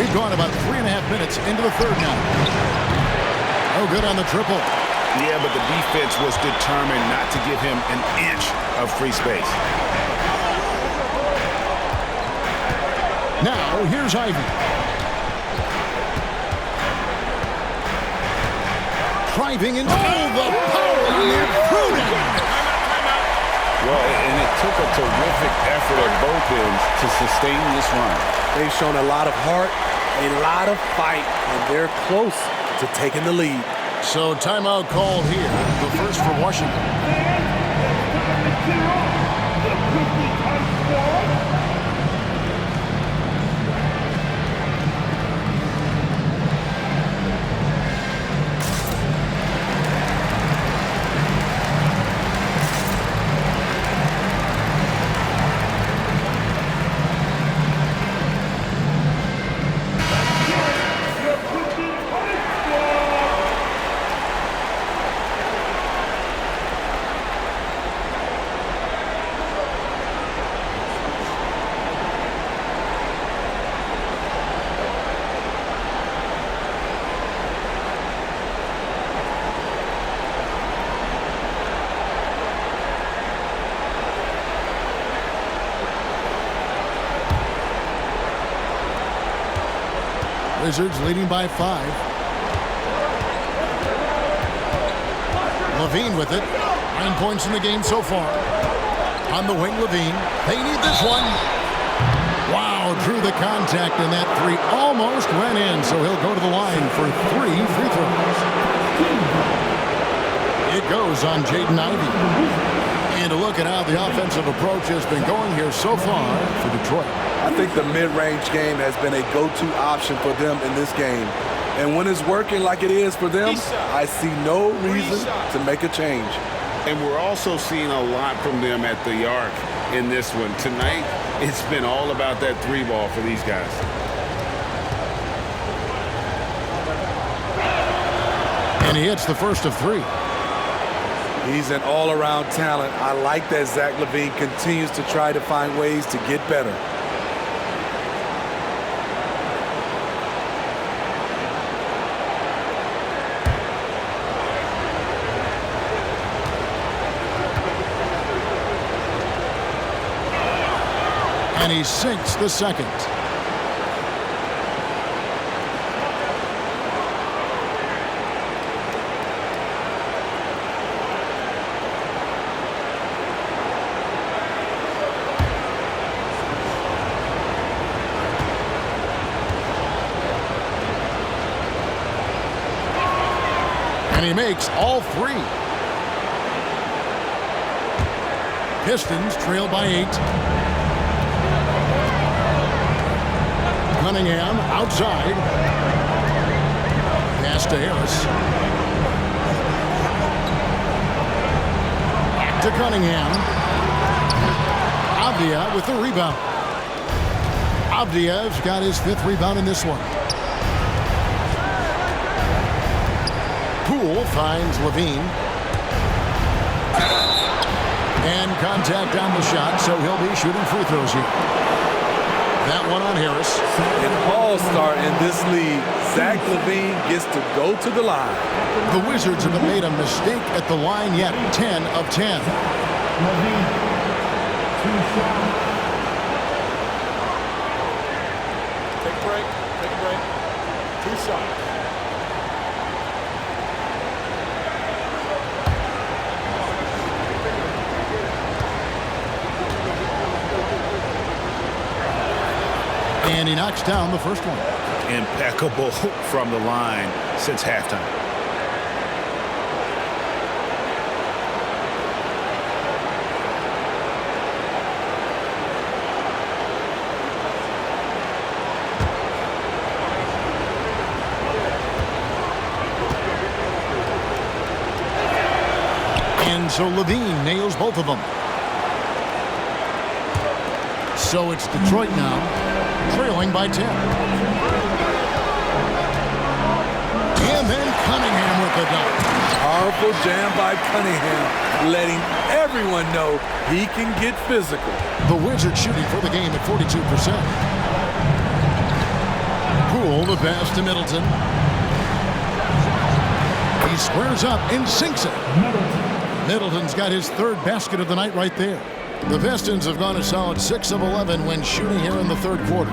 He's gone about 3.5 minutes into the third now. Oh, good on the triple. Yeah, but the defense was determined not to give him an inch of free space. Now, here's Ivy. Driving into the power through it. Well, and it took a terrific effort at both ends to sustain this run. They've shown a lot of heart, a lot of fight, and they're close to taking the lead. So timeout called here, the first for Washington. Wizards leading by 5. Levine with it. 9 points in the game so far. On the wing, Levine. They need this one. Wow, drew the contact, and that 3 almost went in, so he'll go to the line for 3 free throws. It goes on Jaden Ivey. And a look at how the offensive approach has been going here so far for Detroit. I think the mid-range game has been a go-to option for them in this game. And when it's working like it is for them, I see no reason to make a change. And we're also seeing a lot from them at the arc in this one. Tonight, it's been all about that 3 ball for these guys. And he hits the first of 3. He's an all-around talent. I like that Zach LaVine continues to try to find ways to get better. And he sinks the second. And he makes all 3. Pistons trail by 8. Cunningham outside. Pass to Harris. Back to Cunningham. Avdia with the rebound. Avdia's got his 5th rebound in this one. Poole finds Levine. And contact on the shot, so he'll be shooting free throws here. That one on Harris. An all-star in this league, Zach LaVine gets to go to the line. The Wizards haven't made a mistake at the line yet. 10 of 10. Levine, 2 shots. Take a break. Take a break. 2 shots. And he knocks down the first one. Impeccable from the line since halftime. And so Levine nails both of them. So it's Detroit now. trailing by 10. And then Cunningham with the dunk. Powerful jam by Cunningham, letting everyone know he can get physical. The Wizards shooting for the game at 42%. Poole, the pass to Middleton. He squares up and sinks it. Middleton's got his third basket of the night right there. The Pistons have gone a solid 6 of 11 when shooting here in the third quarter.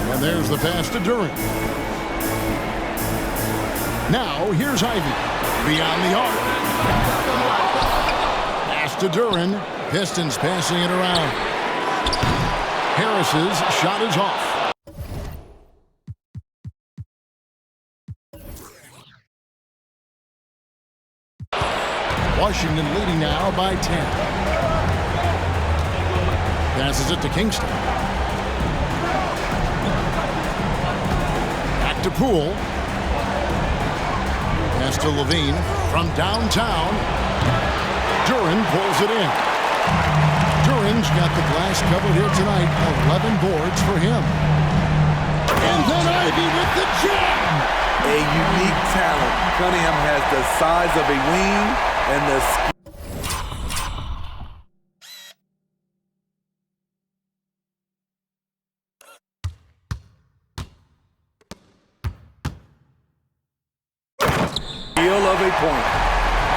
And there's the pass to Duren. Now, here's Ivy. Beyond the arc. Pass to Duren. Pistons passing it around. Harris's shot is off. Washington leading now by 10. Passes it to Kingston. Back to Poole. Pass to Levine from downtown. Duren pulls it in. Duren's got the glass covered here tonight. 11 boards for him. And then Ivy with the jam. A unique talent. Cunningham has the size of a wing and the skill of a point.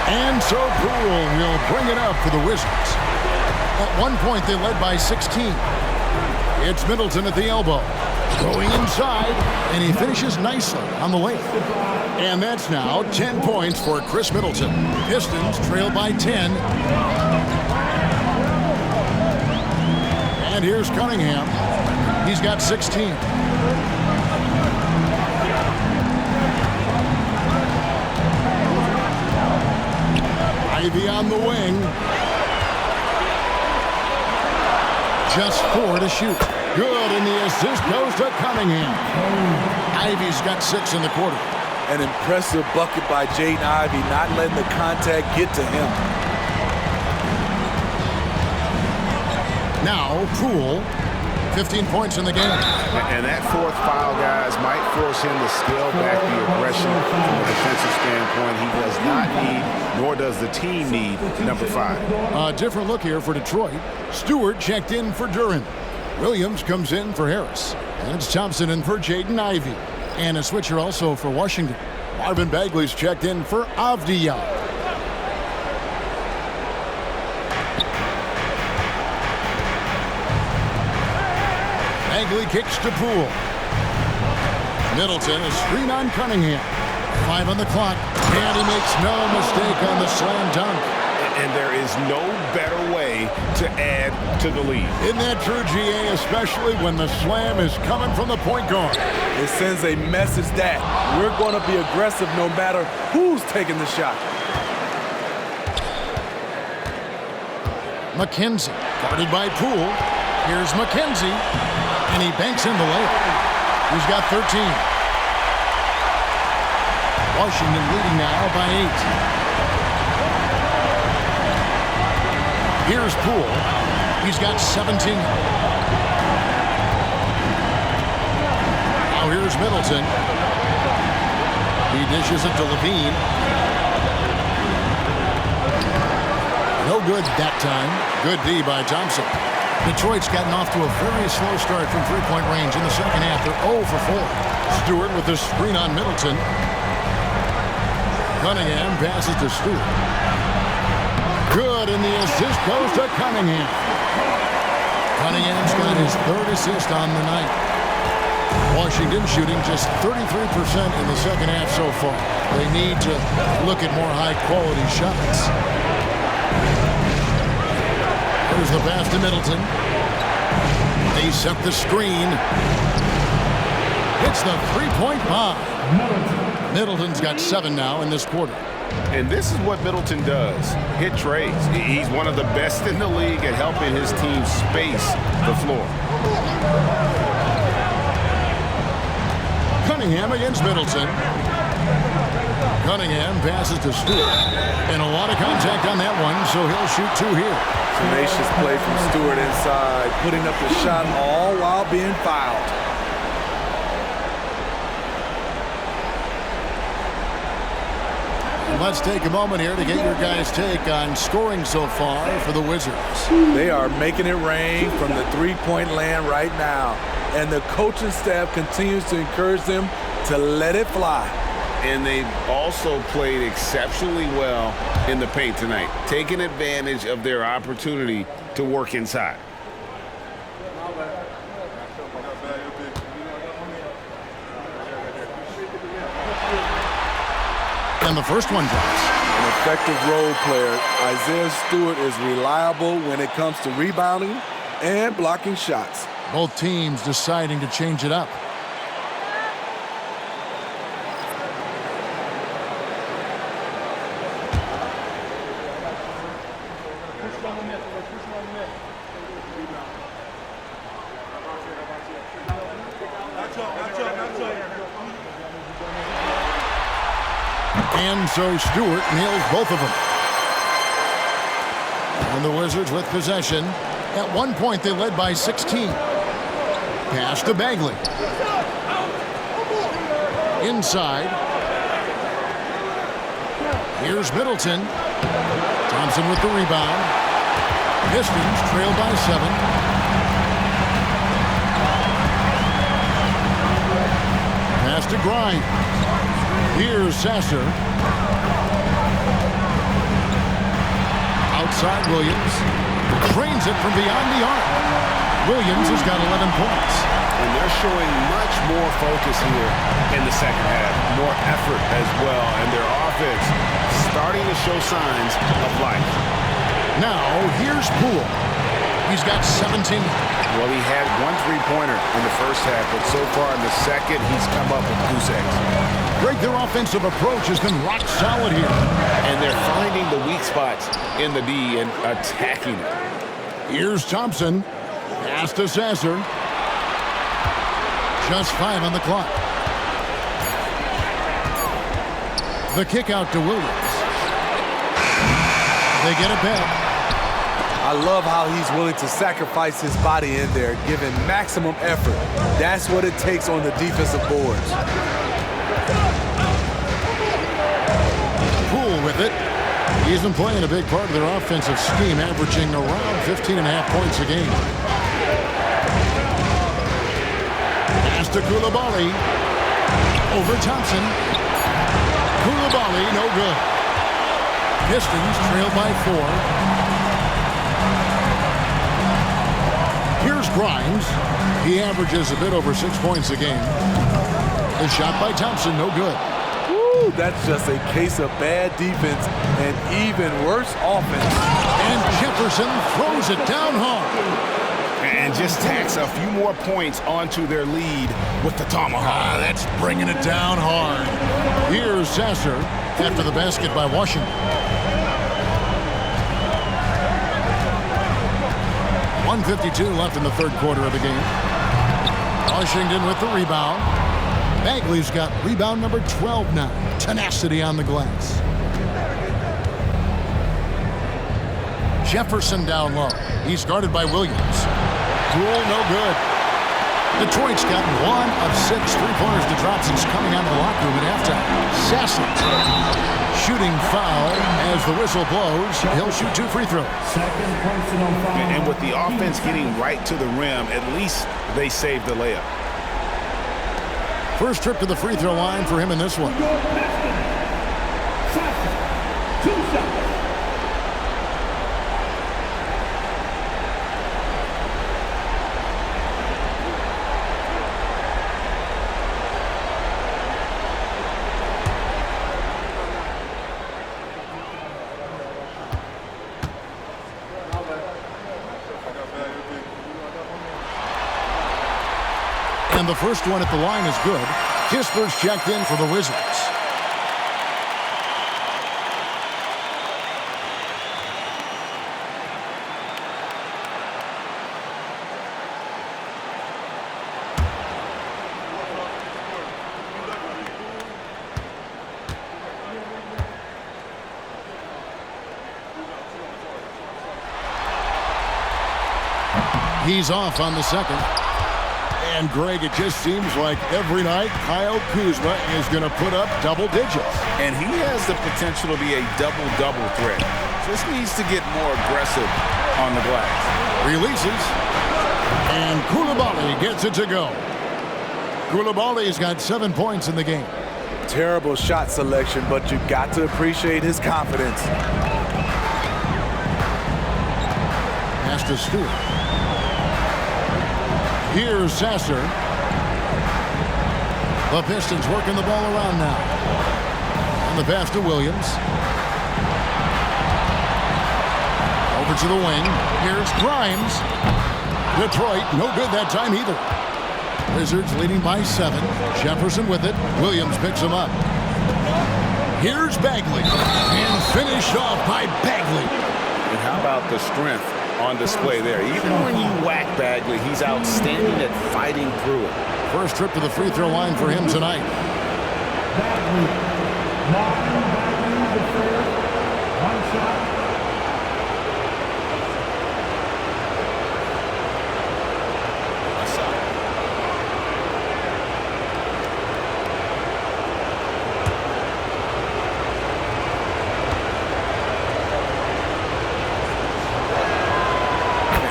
And so Poole will bring it up for the Wizards. At one point, they led by 16. It's Middleton at the elbow. Going inside, and he finishes nicely on the layup. And that's now 10 points for Chris Middleton. Pistons trail by 10. And here's Cunningham. He's got 16. Ivy on the wing. Just 4 to shoot. Good, and the assist goes to Cunningham. Ivy's got 6 in the quarter. An impressive bucket by Jaden Ivey, not letting the contact get to him. Now, Poole, 15 points in the game. And that fourth foul, guys, might force him to scale back the aggression from a defensive standpoint. He does not need, nor does the team need, number 5. A different look here for Detroit. Stewart checked in for Duren. Williams comes in for Harris. And it's Thompson in for Jaden Ivey. And a switcher also for Washington. Marvin Bagley's checked in for Avdija. Bagley kicks to Poole. Middleton, a screen on Cunningham. 5 on the clock, and he makes no mistake on the slam dunk. And there is no better way to add to the lead. Isn't that true, GA, especially when the slam is coming from the point guard? It sends a message that we're going to be aggressive no matter who's taking the shot. McKenzie, guarded by Poole. Here's McKenzie, and he banks in the layup. He's got 13. Washington leading now by 8. Here's Poole. He's got 17. Now here's Middleton. He dishes it to Levine. No good that time. Good D by Thompson. Detroit's gotten off to a very slow start from three-point range in the second half. They're 0 for 4. Stewart with the screen on Middleton. Cunningham passes to Stewart. Good, and the assist goes to Cunningham. Cunningham's got his third assist on the night. Washington shooting just 33% in the second half so far. They need to look at more high-quality shots. There's the pass to Middleton. They set the screen. It's the three-point bomb. Middleton's got 7 now in this quarter. And this is what Middleton does. Hit trades. He's one of the best in the league at helping his team space the floor. Cunningham against Middleton. Cunningham passes to Stewart. And a lot of contact on that one, so he'll shoot 2 here. Tenacious play from Stewart inside, putting up the shot all while being fouled. And let's take a moment here to get your guys' take on scoring so far for the Wizards. They are making it rain from the three-point land right now. And the coaching staff continues to encourage them to let it fly. And they've also played exceptionally well in the paint tonight, taking advantage of their opportunity to work inside. And the first one drops. An effective role player, Isaiah Stewart is reliable when it comes to rebounding and blocking shots. Both teams deciding to change it up. And so Stewart nails both of them. And the Wizards with possession. At one point, they led by 16. Pass to Bagley. Inside. Here's Middleton. Thompson with the rebound. Pistons trail by 7. Pass to Grimes. Here's Sasser. Outside Williams. Trains it from beyond the arc. Williams has got 11 points. And they're showing much more focus here in the second half. More effort as well. And their offense starting to show signs of life. Now, here's Poole. He's got 17. Well, he had 1 3-pointer in the first half, but so far in the second, he's come up with goose eggs. Greg, their offensive approach has been rock solid here. And they're finding the weak spots in the D and attacking it. Here's Thompson. Pass to Sasser. Just 5 on the clock. The kick out to Williams. They get it back. I love how he's willing to sacrifice his body in there, giving maximum effort. That's what it takes on the defensive boards. Poole with it. He's been playing a big part of their offensive scheme, averaging around 15.5 points a game. Pass to Coulibaly. Over Thompson. Coulibaly, no good. Pistons trail by 4. Here's Grimes. He averages a bit over 6 points a game. The shot by Thompson, no good. Woo, that's just a case of bad defense and even worse offense. And Jefferson throws it down hard. And just tacks a few more points onto their lead with the tomahawk. That's bringing it down hard. Here's Sasser after the basket by Washington. 1:52 left in the third quarter of the game. Washington with the rebound. Bagley's got rebound number 12 now. Tenacity on the glass. Jefferson down low. He's guarded by Williams. Rule no good. Detroit's got 1 of 6 3-pointers to drop since coming out of the locker room at halftime. Sasser. Shooting foul as the whistle blows. He'll shoot 2 free throws. And with the offense getting right to the rim, at least they saved the layup. First trip to the free throw line for him in this one. 2 shots. And the first one at the line is good. Kisper's checked in for the Wizards. He's off on the second. And, Greg, it just seems like every night Kyle Kuzma is going to put up double digits. And he has the potential to be a double-double threat. Just needs to get more aggressive on the glass. Releases. And Coulibaly gets it to go. Coulibaly's got 7 points in the game. Terrible shot selection, but you got to appreciate his confidence. Pass to Stewart. Here's Sasser. The Pistons working the ball around now. And the pass to Williams. Over to the wing. Here's Grimes. Detroit, no good that time either. Wizards leading by 7. Jefferson with it. Williams picks him up. Here's Bagley. And finished off by Bagley. And how about the strength on display there? Even when you whack Bagley, he's outstanding at fighting through it. First trip to the free throw line for him tonight. Bagley. Marvin Bagley, the third. One shot.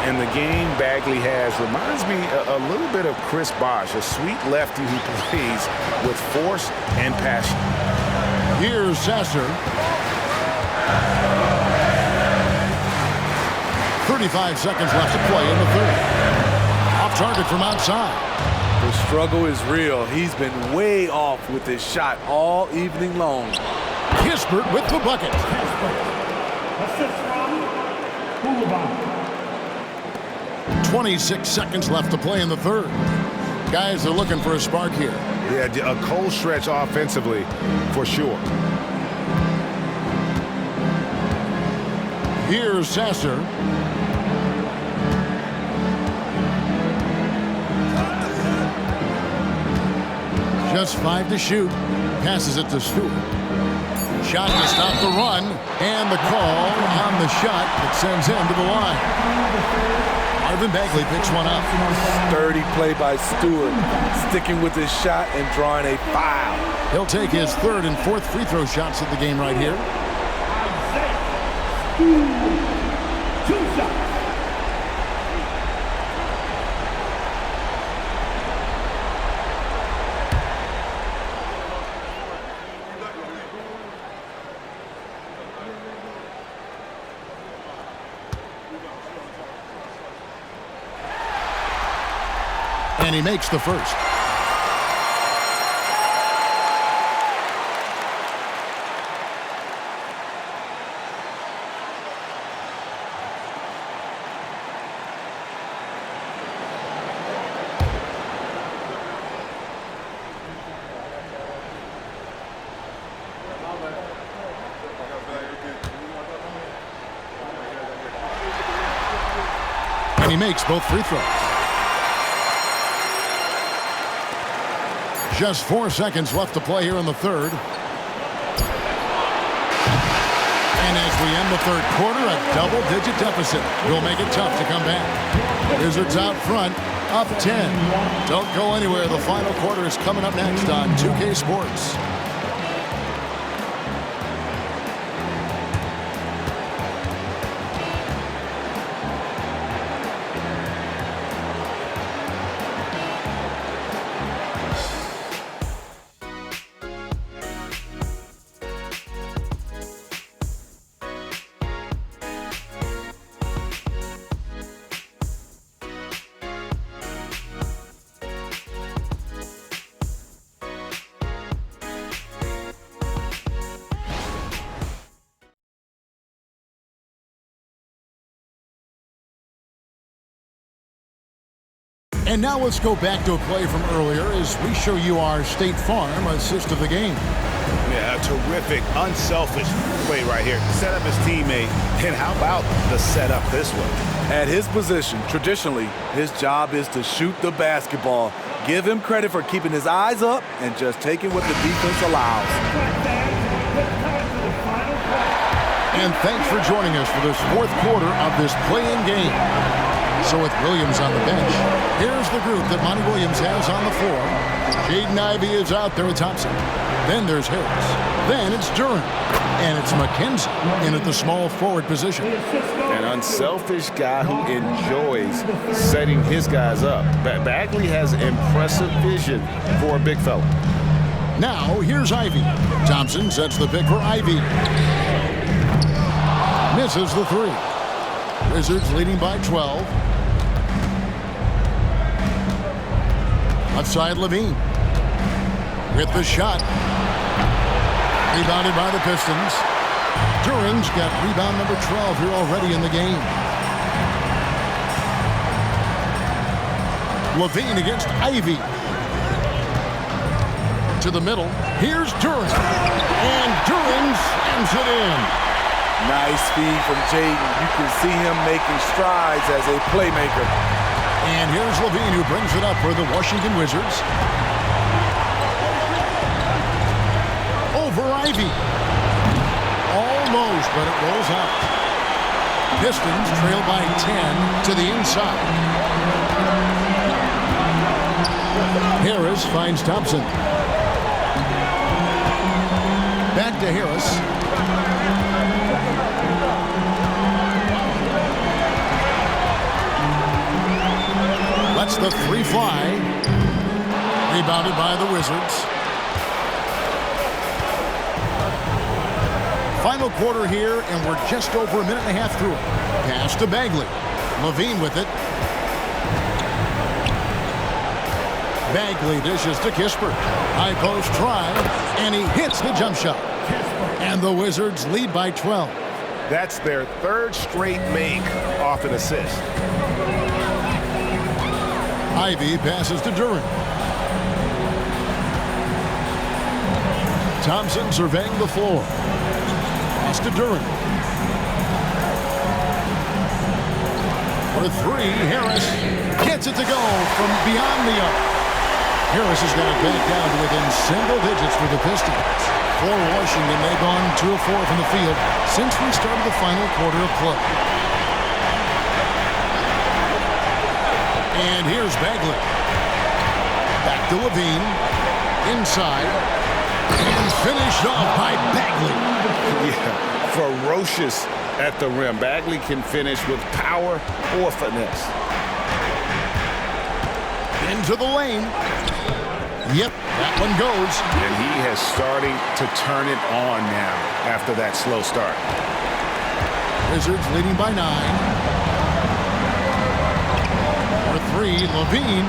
And the game Bagley has reminds me a little bit of Chris Bosh, a sweet lefty who plays with force and passion. Here's Sasser. 35 seconds left to play in the third. Off target from outside. The struggle is real. He's been way off with his shot all evening long. Kispert with the bucket. Assist from Coulibaly. 26 seconds left to play in the third. Guys are looking for a spark here. Yeah, a cold stretch offensively for sure. Here's Sasser. Just 5 to shoot. Passes it to Stewart. Shot to stop the run. And the call on the shot that sends him to the line. Marvin Bagley picks one up. Sturdy play by Stewart, sticking with his shot and drawing a foul. He'll take his third and fourth free throw shots of the game right here. 2 shots. And he makes the first. And he makes both free throws. Just 4 seconds left to play here in the third. And as we end the third quarter, a double-digit deficit will make it tough to come back. Wizards out front, up 10. Don't go anywhere. The final quarter is coming up next on 2K Sports. And now let's go back to a play from earlier as we show you our State Farm assist of the game. Yeah, a terrific, unselfish play right here. Set up his teammate, and how about the setup this way? At his position, traditionally, his job is to shoot the basketball. Give him credit for keeping his eyes up and just taking what the defense allows. And thanks for joining us for this fourth quarter of this play-in game. So with Williams on the bench, here's the group that Monty Williams has on the floor. Jaden Ivey is out there at Thompson. Then there's Harris. Then it's Duran. And it's McKenzie in at the small forward position. An unselfish guy who enjoys setting his guys up. Bagley has impressive vision for a big fella. Now, here's Ivey. Thompson sets the pick for Ivey. Misses the three. Wizards leading by 12. Outside Levine. With the shot. Rebounded by the Pistons. Duran's got rebound number 12 here already in the game. Levine against Ivey. To the middle. Here's Duran. And Duran slams it in. Nice feed from Jaden. You can see him making strides as a playmaker. And here's Levine who brings it up for the Washington Wizards. Over Ivey. Almost, but it rolls out. Pistons trail by 10 to the inside. Harris finds Thompson. Back to Harris. Lets the three fly. Rebounded by the Wizards. Final quarter here, and we're just over a minute and a half through it. Pass to Bagley. Levine with it. Bagley dishes to Kispert. High post try, and he hits the jump shot. And the Wizards lead by 12. That's their third straight make off an assist. Ivey passes to Duran. Thompson surveying the floor. Pass to Duran. For three, Harris gets it to go from beyond the arc. Harris has got it back down to within single digits for the Pistons. For Washington, they've gone 2 of 4 from the field since we started the final quarter of play. And here's Bagley. Back to Levine. Inside. And finished off by Bagley. Yeah, ferocious at the rim. Bagley can finish with power or finesse. Into the lane. Yep, that one goes. And he has starting to turn it on now after that slow start. Wizards leading by 9. For three, Levine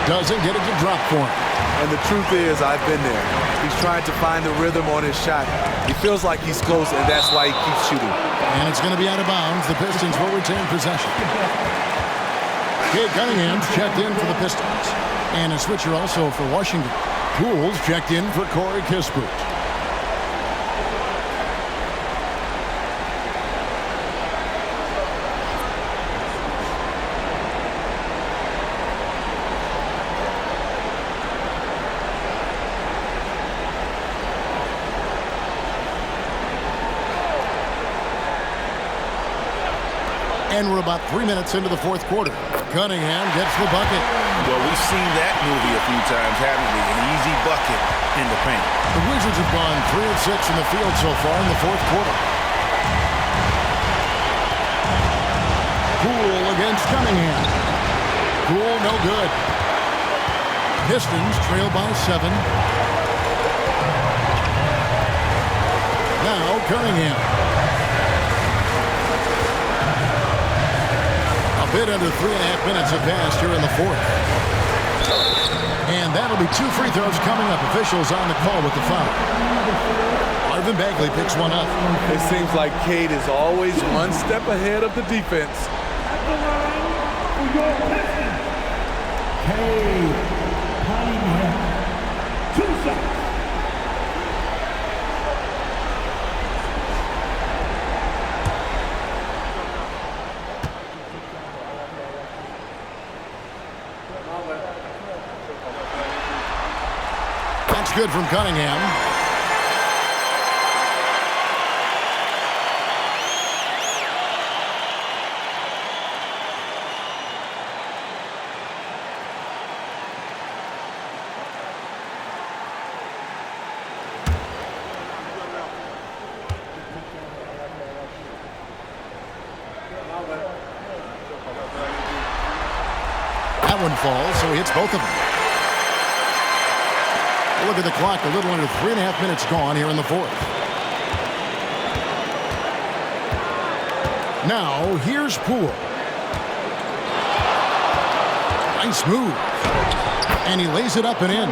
doesn't get it to drop for him. And the truth is, I've been there. He's trying to find the rhythm on his shot. He feels like he's close, and that's why he keeps shooting. And it's going to be out of bounds. The Pistons will retain possession. Cade Cunningham's checked in for the Pistons. And a switcher also for Washington. Poole's checked in for Corey Kispert. And we're about 3 minutes into the fourth quarter. Cunningham gets the bucket. Well, we've seen that movie a few times, haven't we? An easy bucket in the paint. The Wizards have gone 3 of 6 in the field so far in the fourth quarter. Poole against Cunningham. Poole no good. Pistons trail by 7. Now Cunningham. A bit under 3.5 minutes have passed here in the fourth. And that'll be 2 free throws coming up. Officials on the call with the foul. Marvin Bagley picks one up. It seems like Cade is always one step ahead of the defense. At the line for your Pistons, Cade Cunningham. 2 shots. That's good from Cunningham. that one falls, so he hits both of them. Look at the clock, a little under 3.5 minutes gone here in the fourth. Now, here's Poole. Nice move. And he lays it up and in.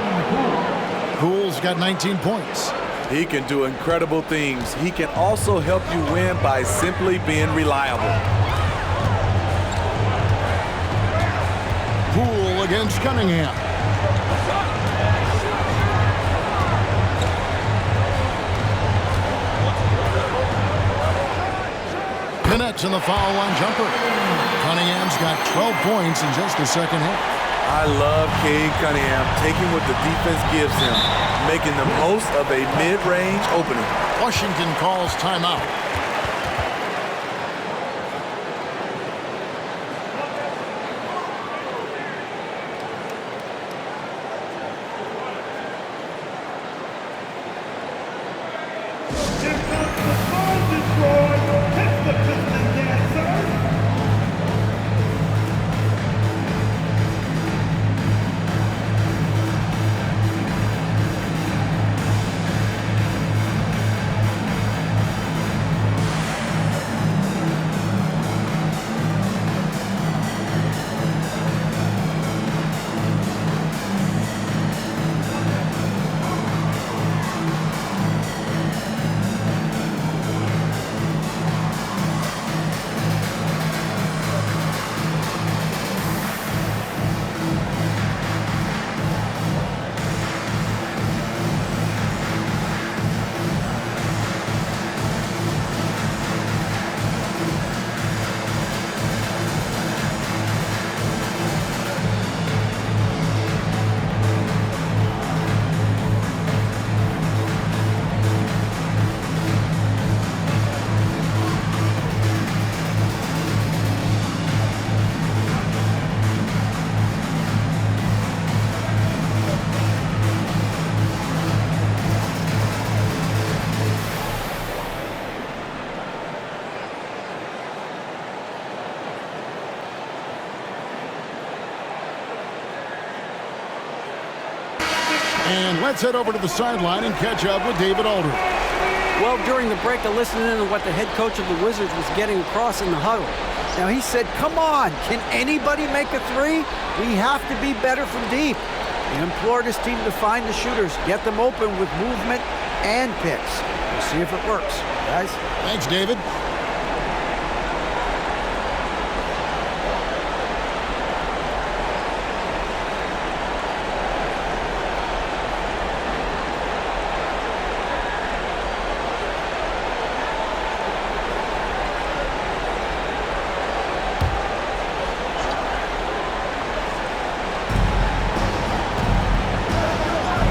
Poole's got 19 points. He can do incredible things. He can also help you win by simply being reliable. Poole against Cunningham. Connects in the foul line jumper. Cunningham's got 12 points in just the second half. I love Cade Cunningham taking what the defense gives him, making the most of a mid-range opening. Washington calls timeout. And let's head over to the sideline and catch up with David Aldridge. Well, during the break, I listened in to what the head coach of the Wizards was getting across in the huddle. Now, he said, come on, can anybody make a three? We have to be better from deep. He implored his team to find the shooters, get them open with movement and picks. We'll see if it works, guys. Thanks, David.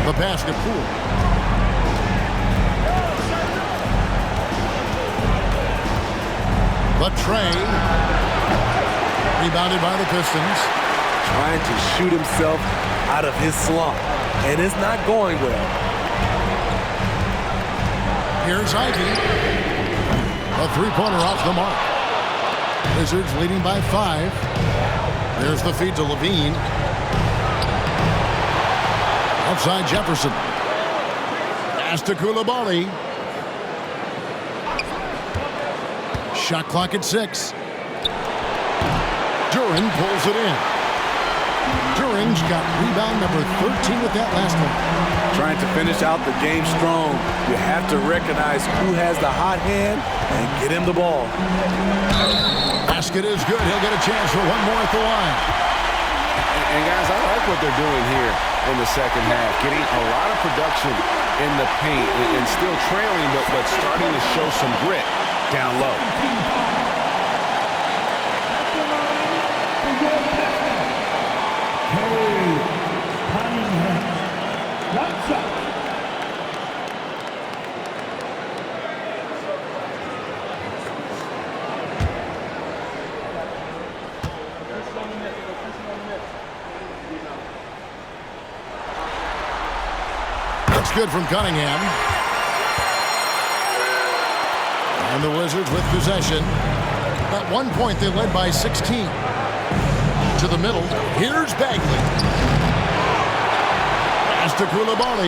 The pass to Poole. The tray. Rebounded by the Pistons. Trying to shoot himself out of his slump, and it's not going well. Here's Ivy. A three-pointer off the mark. Wizards leading by 5. There's the feed to Levine. Outside Jefferson. Pass to Coulibaly. Shot clock at 6. Duren pulls it in. Duren's got rebound number 13 with that last one. Trying to finish out the game strong. You have to recognize who has the hot hand and get him the ball. Basket is good. He'll get a chance for one more at the line. And guys, I like what they're doing here in the second half. Getting a lot of production in the paint and still trailing, but starting to show some grit down low. Looks good from Cunningham. And the Wizards with possession. At one point, they led by 16. To the middle. Here's Bagley. Pass to Koulibaly.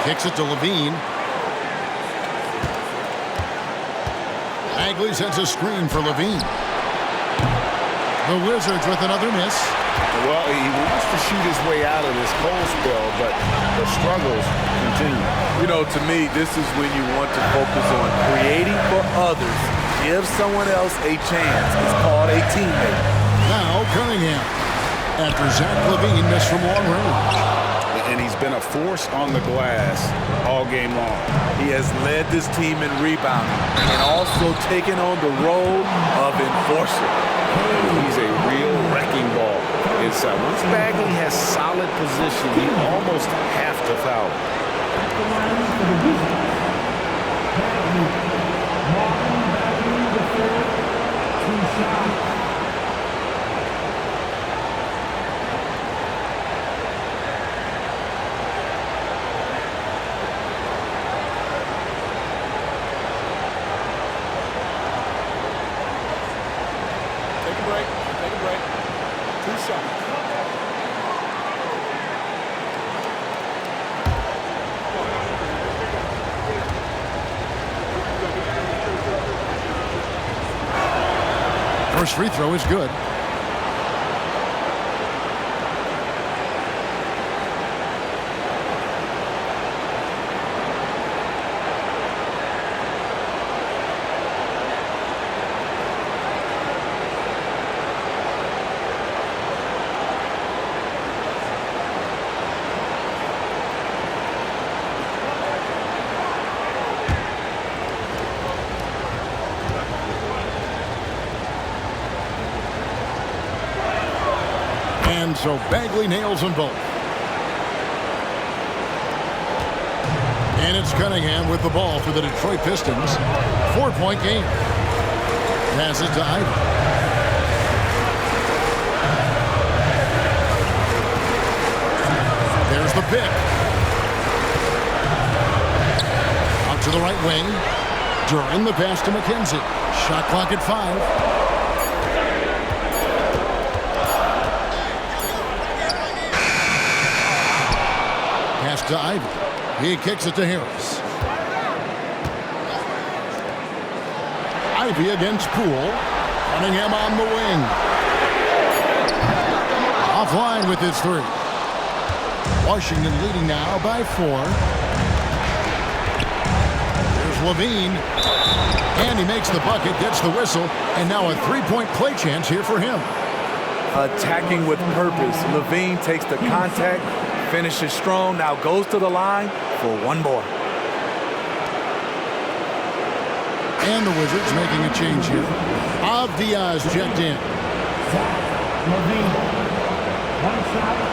Kicks it to Levine. Bagley sends a screen for Levine. The Wizards with another miss. Well, he wants to shoot his way out of this cold spell, but the struggles continue. You know, to me, this is when you want to focus on creating for others. Give someone else a chance. It's called a teammate. Now Cunningham. After Zach Levine missed from long range. And he's been a force on the glass all game long. He has led this team in rebounding and also taken on the role of enforcer. He's a real wrecking ball inside. Once Bagley has solid position, you almost have to foul him. First free throw is good. And so Bagley nails them both. And it's Cunningham with the ball for the Detroit Pistons. 4-point game. Passes to Ivy. There's the pick. Out to the right wing. Duran the pass to McKenzie. Shot clock at 5. To Ivy. He kicks it to Harris. Ivy against Poole. Cunningham on the wing. Offline with his 3. Washington leading now by 4. Here's Levine. And he makes the bucket, gets the whistle, and now a 3-point play chance here for him. Attacking with purpose. Levine takes the contact, finishes strong, now goes to the line for one more. And the Wizards making a change here. Diaz checked in. Levine, one shot.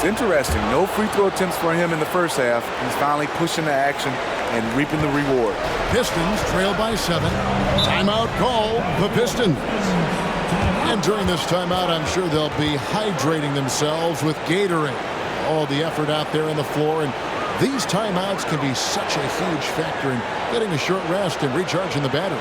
Interesting. No free throw attempts for him in the first half. He's finally pushing the action and reaping the reward. Pistons trail by 7. Timeout call, the Pistons. And during this timeout, I'm sure they'll be hydrating themselves with Gatorade. All the effort out there on the floor. And these timeouts can be such a huge factor in getting a short rest and recharging the battery.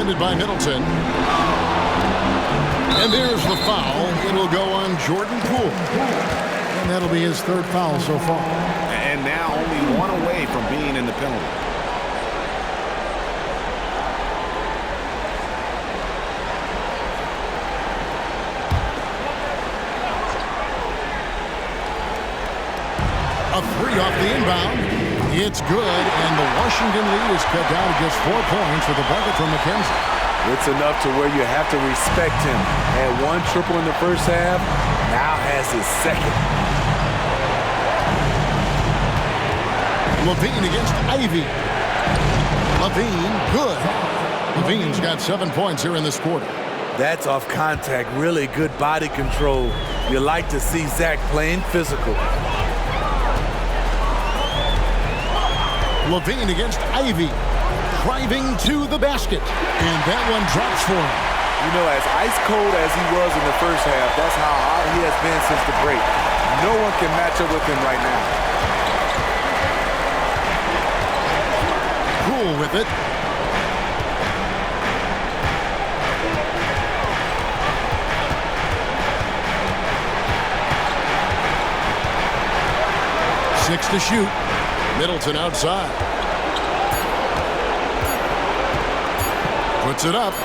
defended by Middleton. And there's the foul. It'll go on Jordan Poole. And that'll be his third foul so far. And now only one away from being in the penalty. A three off the inbound. It's good, and the Washington lead is cut down to just 4 points with a bucket from McKenzie. It's enough to where you have to respect him. Had one triple in the first half, now has his second. Levine against Ivy. Levine, good. Levine's got 7 points here in this quarter. That's off contact, really good body control. You like to see Zach playing physical. Levine against Ivy. Driving to the basket. And that one drops for him. You know, as ice cold as he was in the first half, that's how hot he has been since the break. No one can match up with him right now. Cool with it. Six to shoot. Middleton outside. Puts it up.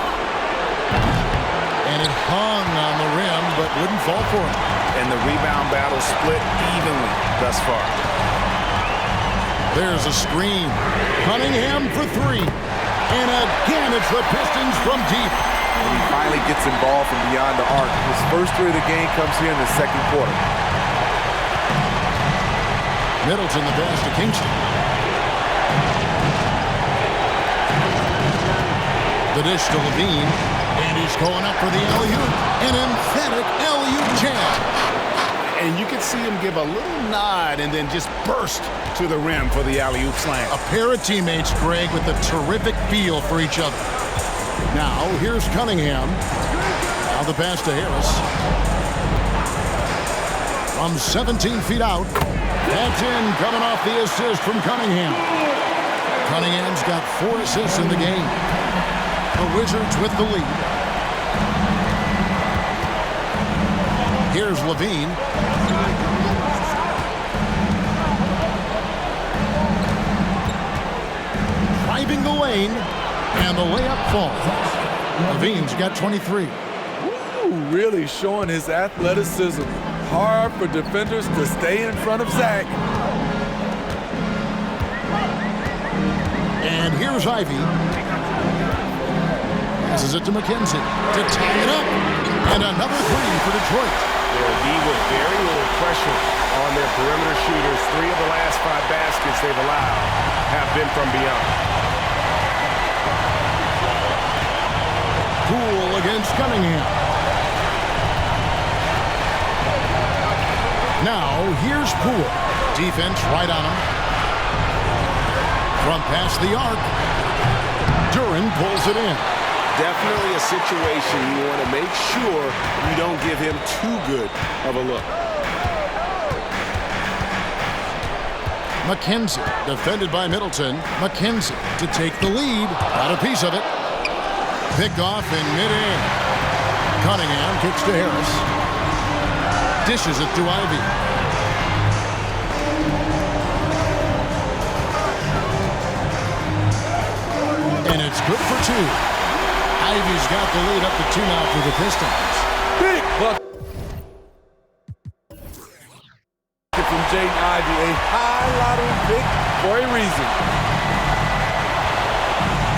And it hung on the rim, but wouldn't fall for him. And the rebound battle split evenly thus far. There's a screen. Cunningham for three. And again, it's the Pistons from deep. And he finally gets involved from beyond the arc. His first three of the game comes here in the second quarter. Middleton the pass to Kingston. The dish to Levine. And he's going up for the alley-oop. An emphatic alley-oop jam. And you can see him give a little nod and then just burst to the rim for the alley-oop slam. A pair of teammates, Greg, with a terrific feel for each other. Now, here's Cunningham. Now the pass to Harris. From 17 feet out. That's in, coming off the assist from Cunningham. Cunningham's got 4 assists in the game. The Wizards with the lead. Here's Levine. Driving the lane, and the layup falls. Levine's got 23. Ooh, really showing his athleticism. Hard for defenders to stay in front of Zach. And here's Ivy. Passes it to McKenzie to tie it up. And another three for Detroit. They'll be with very little pressure on their perimeter shooters. 3 of the last 5 baskets they've allowed have been from beyond. Poole against Cunningham. Now, here's Poole. Defense right on him. From past the arc. Duran pulls it in. Definitely a situation you want to make sure you don't give him too good of a look. McKenzie, defended by Middleton. McKenzie to take the lead. Got a piece of it. Picked off in midair. Cunningham kicks to Harris. Dishes it to Ivy. And it's good for 2. Ivy's got the lead up to 2 now for the Pistons. Big bucket from Jaden Ivey, a high lottery pick for a reason.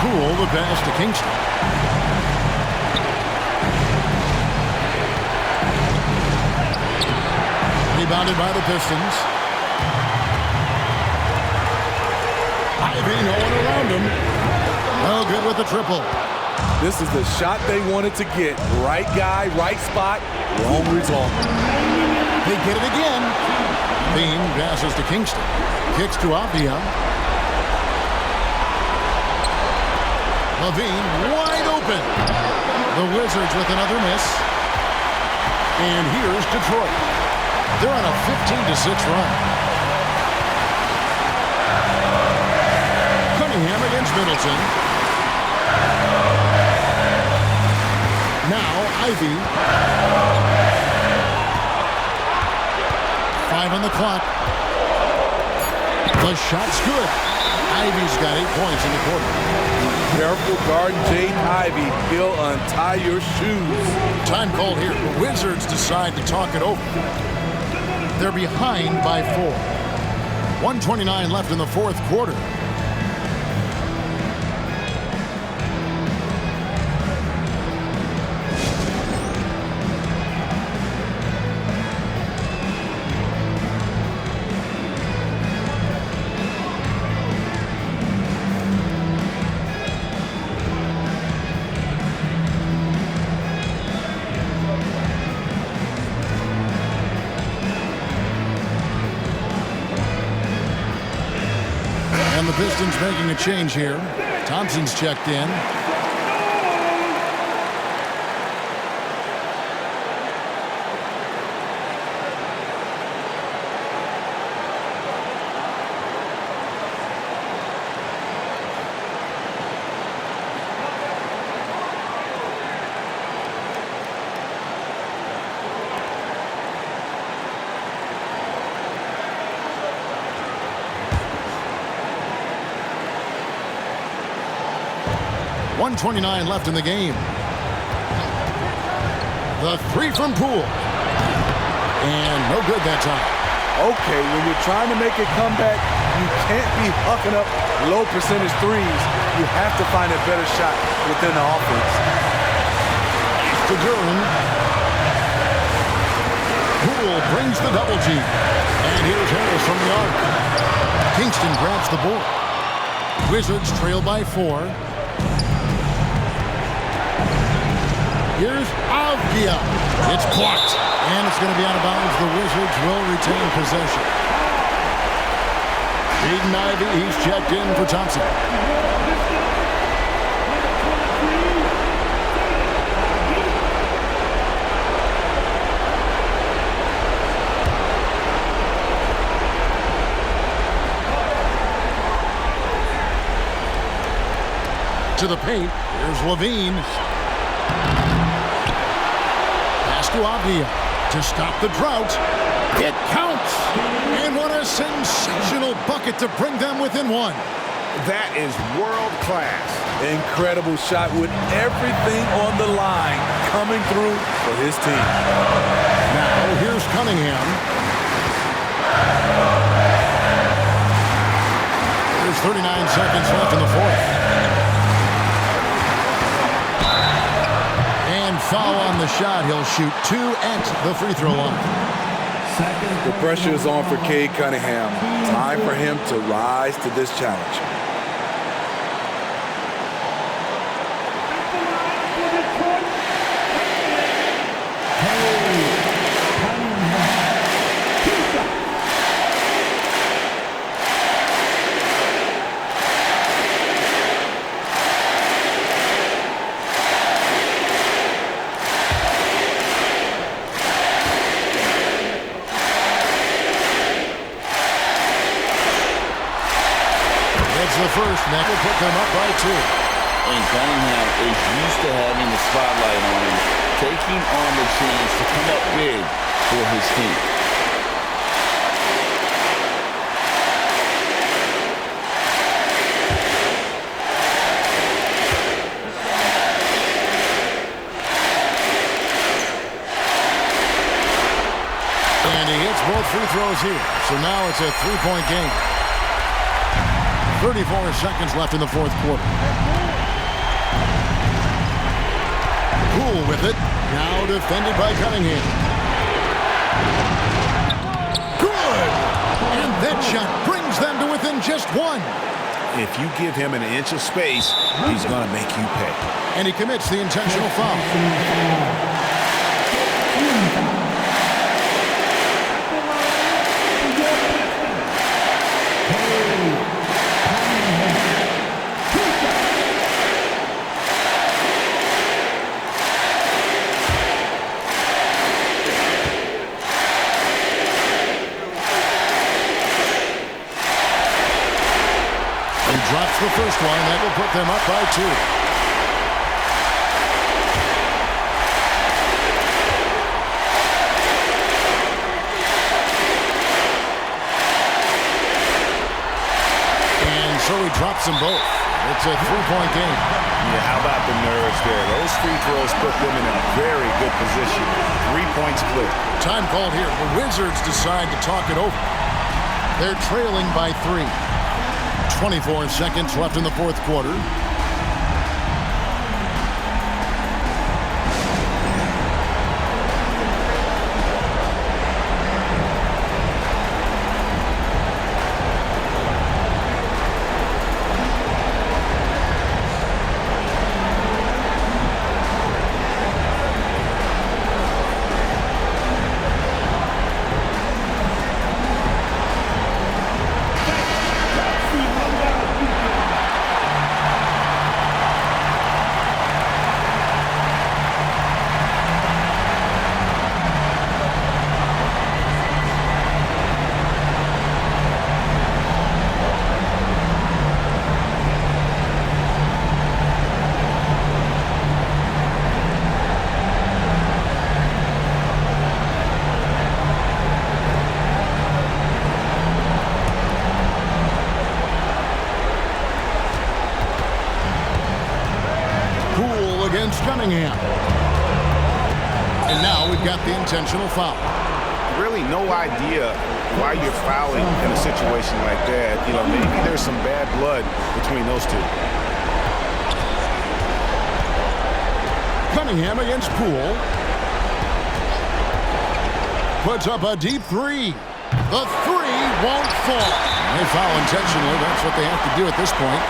Poole the pass to Kingston. Rebounded by the Pistons. Ivy no one around him. No good with the triple. This is the shot they wanted to get. Right guy, right spot, wrong result. They get it again. Bean passes to Kingston. Kicks to Avia. Levine wide open. The Wizards with another miss. And here's Detroit. They're on a 15-6 run. Cunningham against Middleton. Ivy. 5 on the clock. The shot's good. Ivy's got 8 points in the quarter. Careful guarding Jaden Ivy. He'll untie your shoes. Time called here. The Wizards decide to talk it over. They're behind by 4. 1:29 left in the fourth quarter. And the Pistons making a change here. Thompson's checked in. .129 left in the game. The three from Poole. And no good that time. Okay, when you're trying to make a comeback, you can't be hucking up low percentage threes. You have to find a better shot within the offense. To Duran. Poole brings the double team. And here's Harris from the arc. Kingston grabs the board. Wizards trail by 4. Here's Avdia. It's blocked. And it's going to be out of bounds. The Wizards will retain possession. Jaden Ivey, he's checked in for Thompson. To the paint. Here's Levine. To Avdia to stop the drought. It counts. And what a sensational bucket to bring them within 1. That is world class. Incredible shot with everything on the line coming through for his team. Now here's Cunningham. There's 39 seconds left in the fourth. Foul on the shot. He'll shoot 2 at the free throw line. The pressure is on for Cade Cunningham. Time for him to rise to this challenge. The first, and that will put them up by 2. And Cunningham is used to having the spotlight on him, taking on the chance to come up big for his team. And he hits both free throws here. So now it's a 3-point game. 34 seconds left in the fourth quarter. Poole with it. Now defended by Cunningham. Good! And that shot brings them to within just 1. If you give him an inch of space, he's going to make you pay. And he commits the intentional foul. Drops the first one. That will put them up by 2. hits them both. It's a three-point game. Yeah, how about the nerves there? Those free throws put them in a very good position. 3 points clear. Time called here. The Wizards decide to talk it over. They're trailing by 3. 24 seconds left in the fourth quarter. Against Cunningham. And now we've got the intentional foul. Really no idea why you're fouling in a situation like that. You know, maybe there's some bad blood between those two. Cunningham against Poole. Puts up a deep three. The three won't fall. They foul intentionally. That's what they have to do at this point.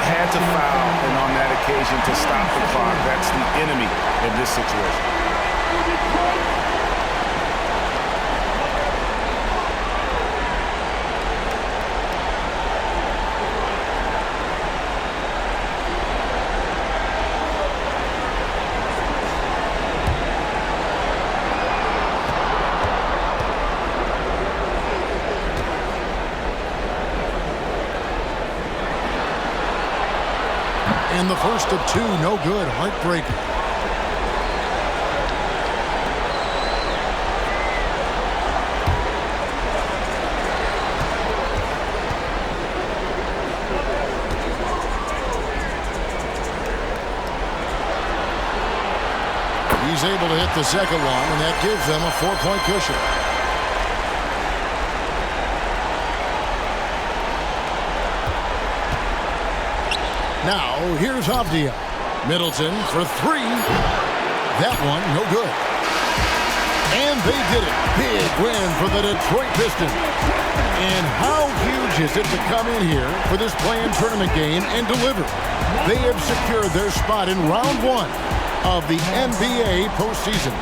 Had to foul, and on that occasion to stop the clock. That's the enemy in this situation. And the first of two, no good. Heartbreaker. He's able to hit the second one, and that gives them a 4-point cushion. Now, here's Avdia. Middleton for three. That one, no good. And they did it. Big win for the Detroit Pistons. And how huge is it to come in here for this play-in tournament game and deliver? They have secured their spot in round 1 of the NBA postseason.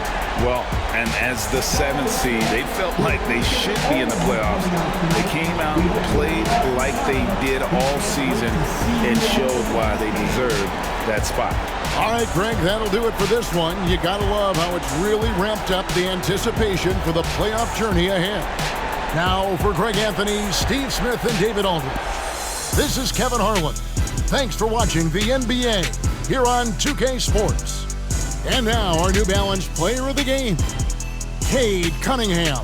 Well, and as the 7th seed, they felt like they should be in the playoffs. They came out and played like they did all season and showed why they deserved that spot. All right, Greg, that'll do it for this one. You gotta love how it's really ramped up the anticipation for the playoff journey ahead. Now, for Greg Anthony, Steve Smith, and David Aldridge, this is Kevin Harlan. Thanks for watching the NBA here on 2K Sports. And now, our New Balance player of the game, Cade Cunningham.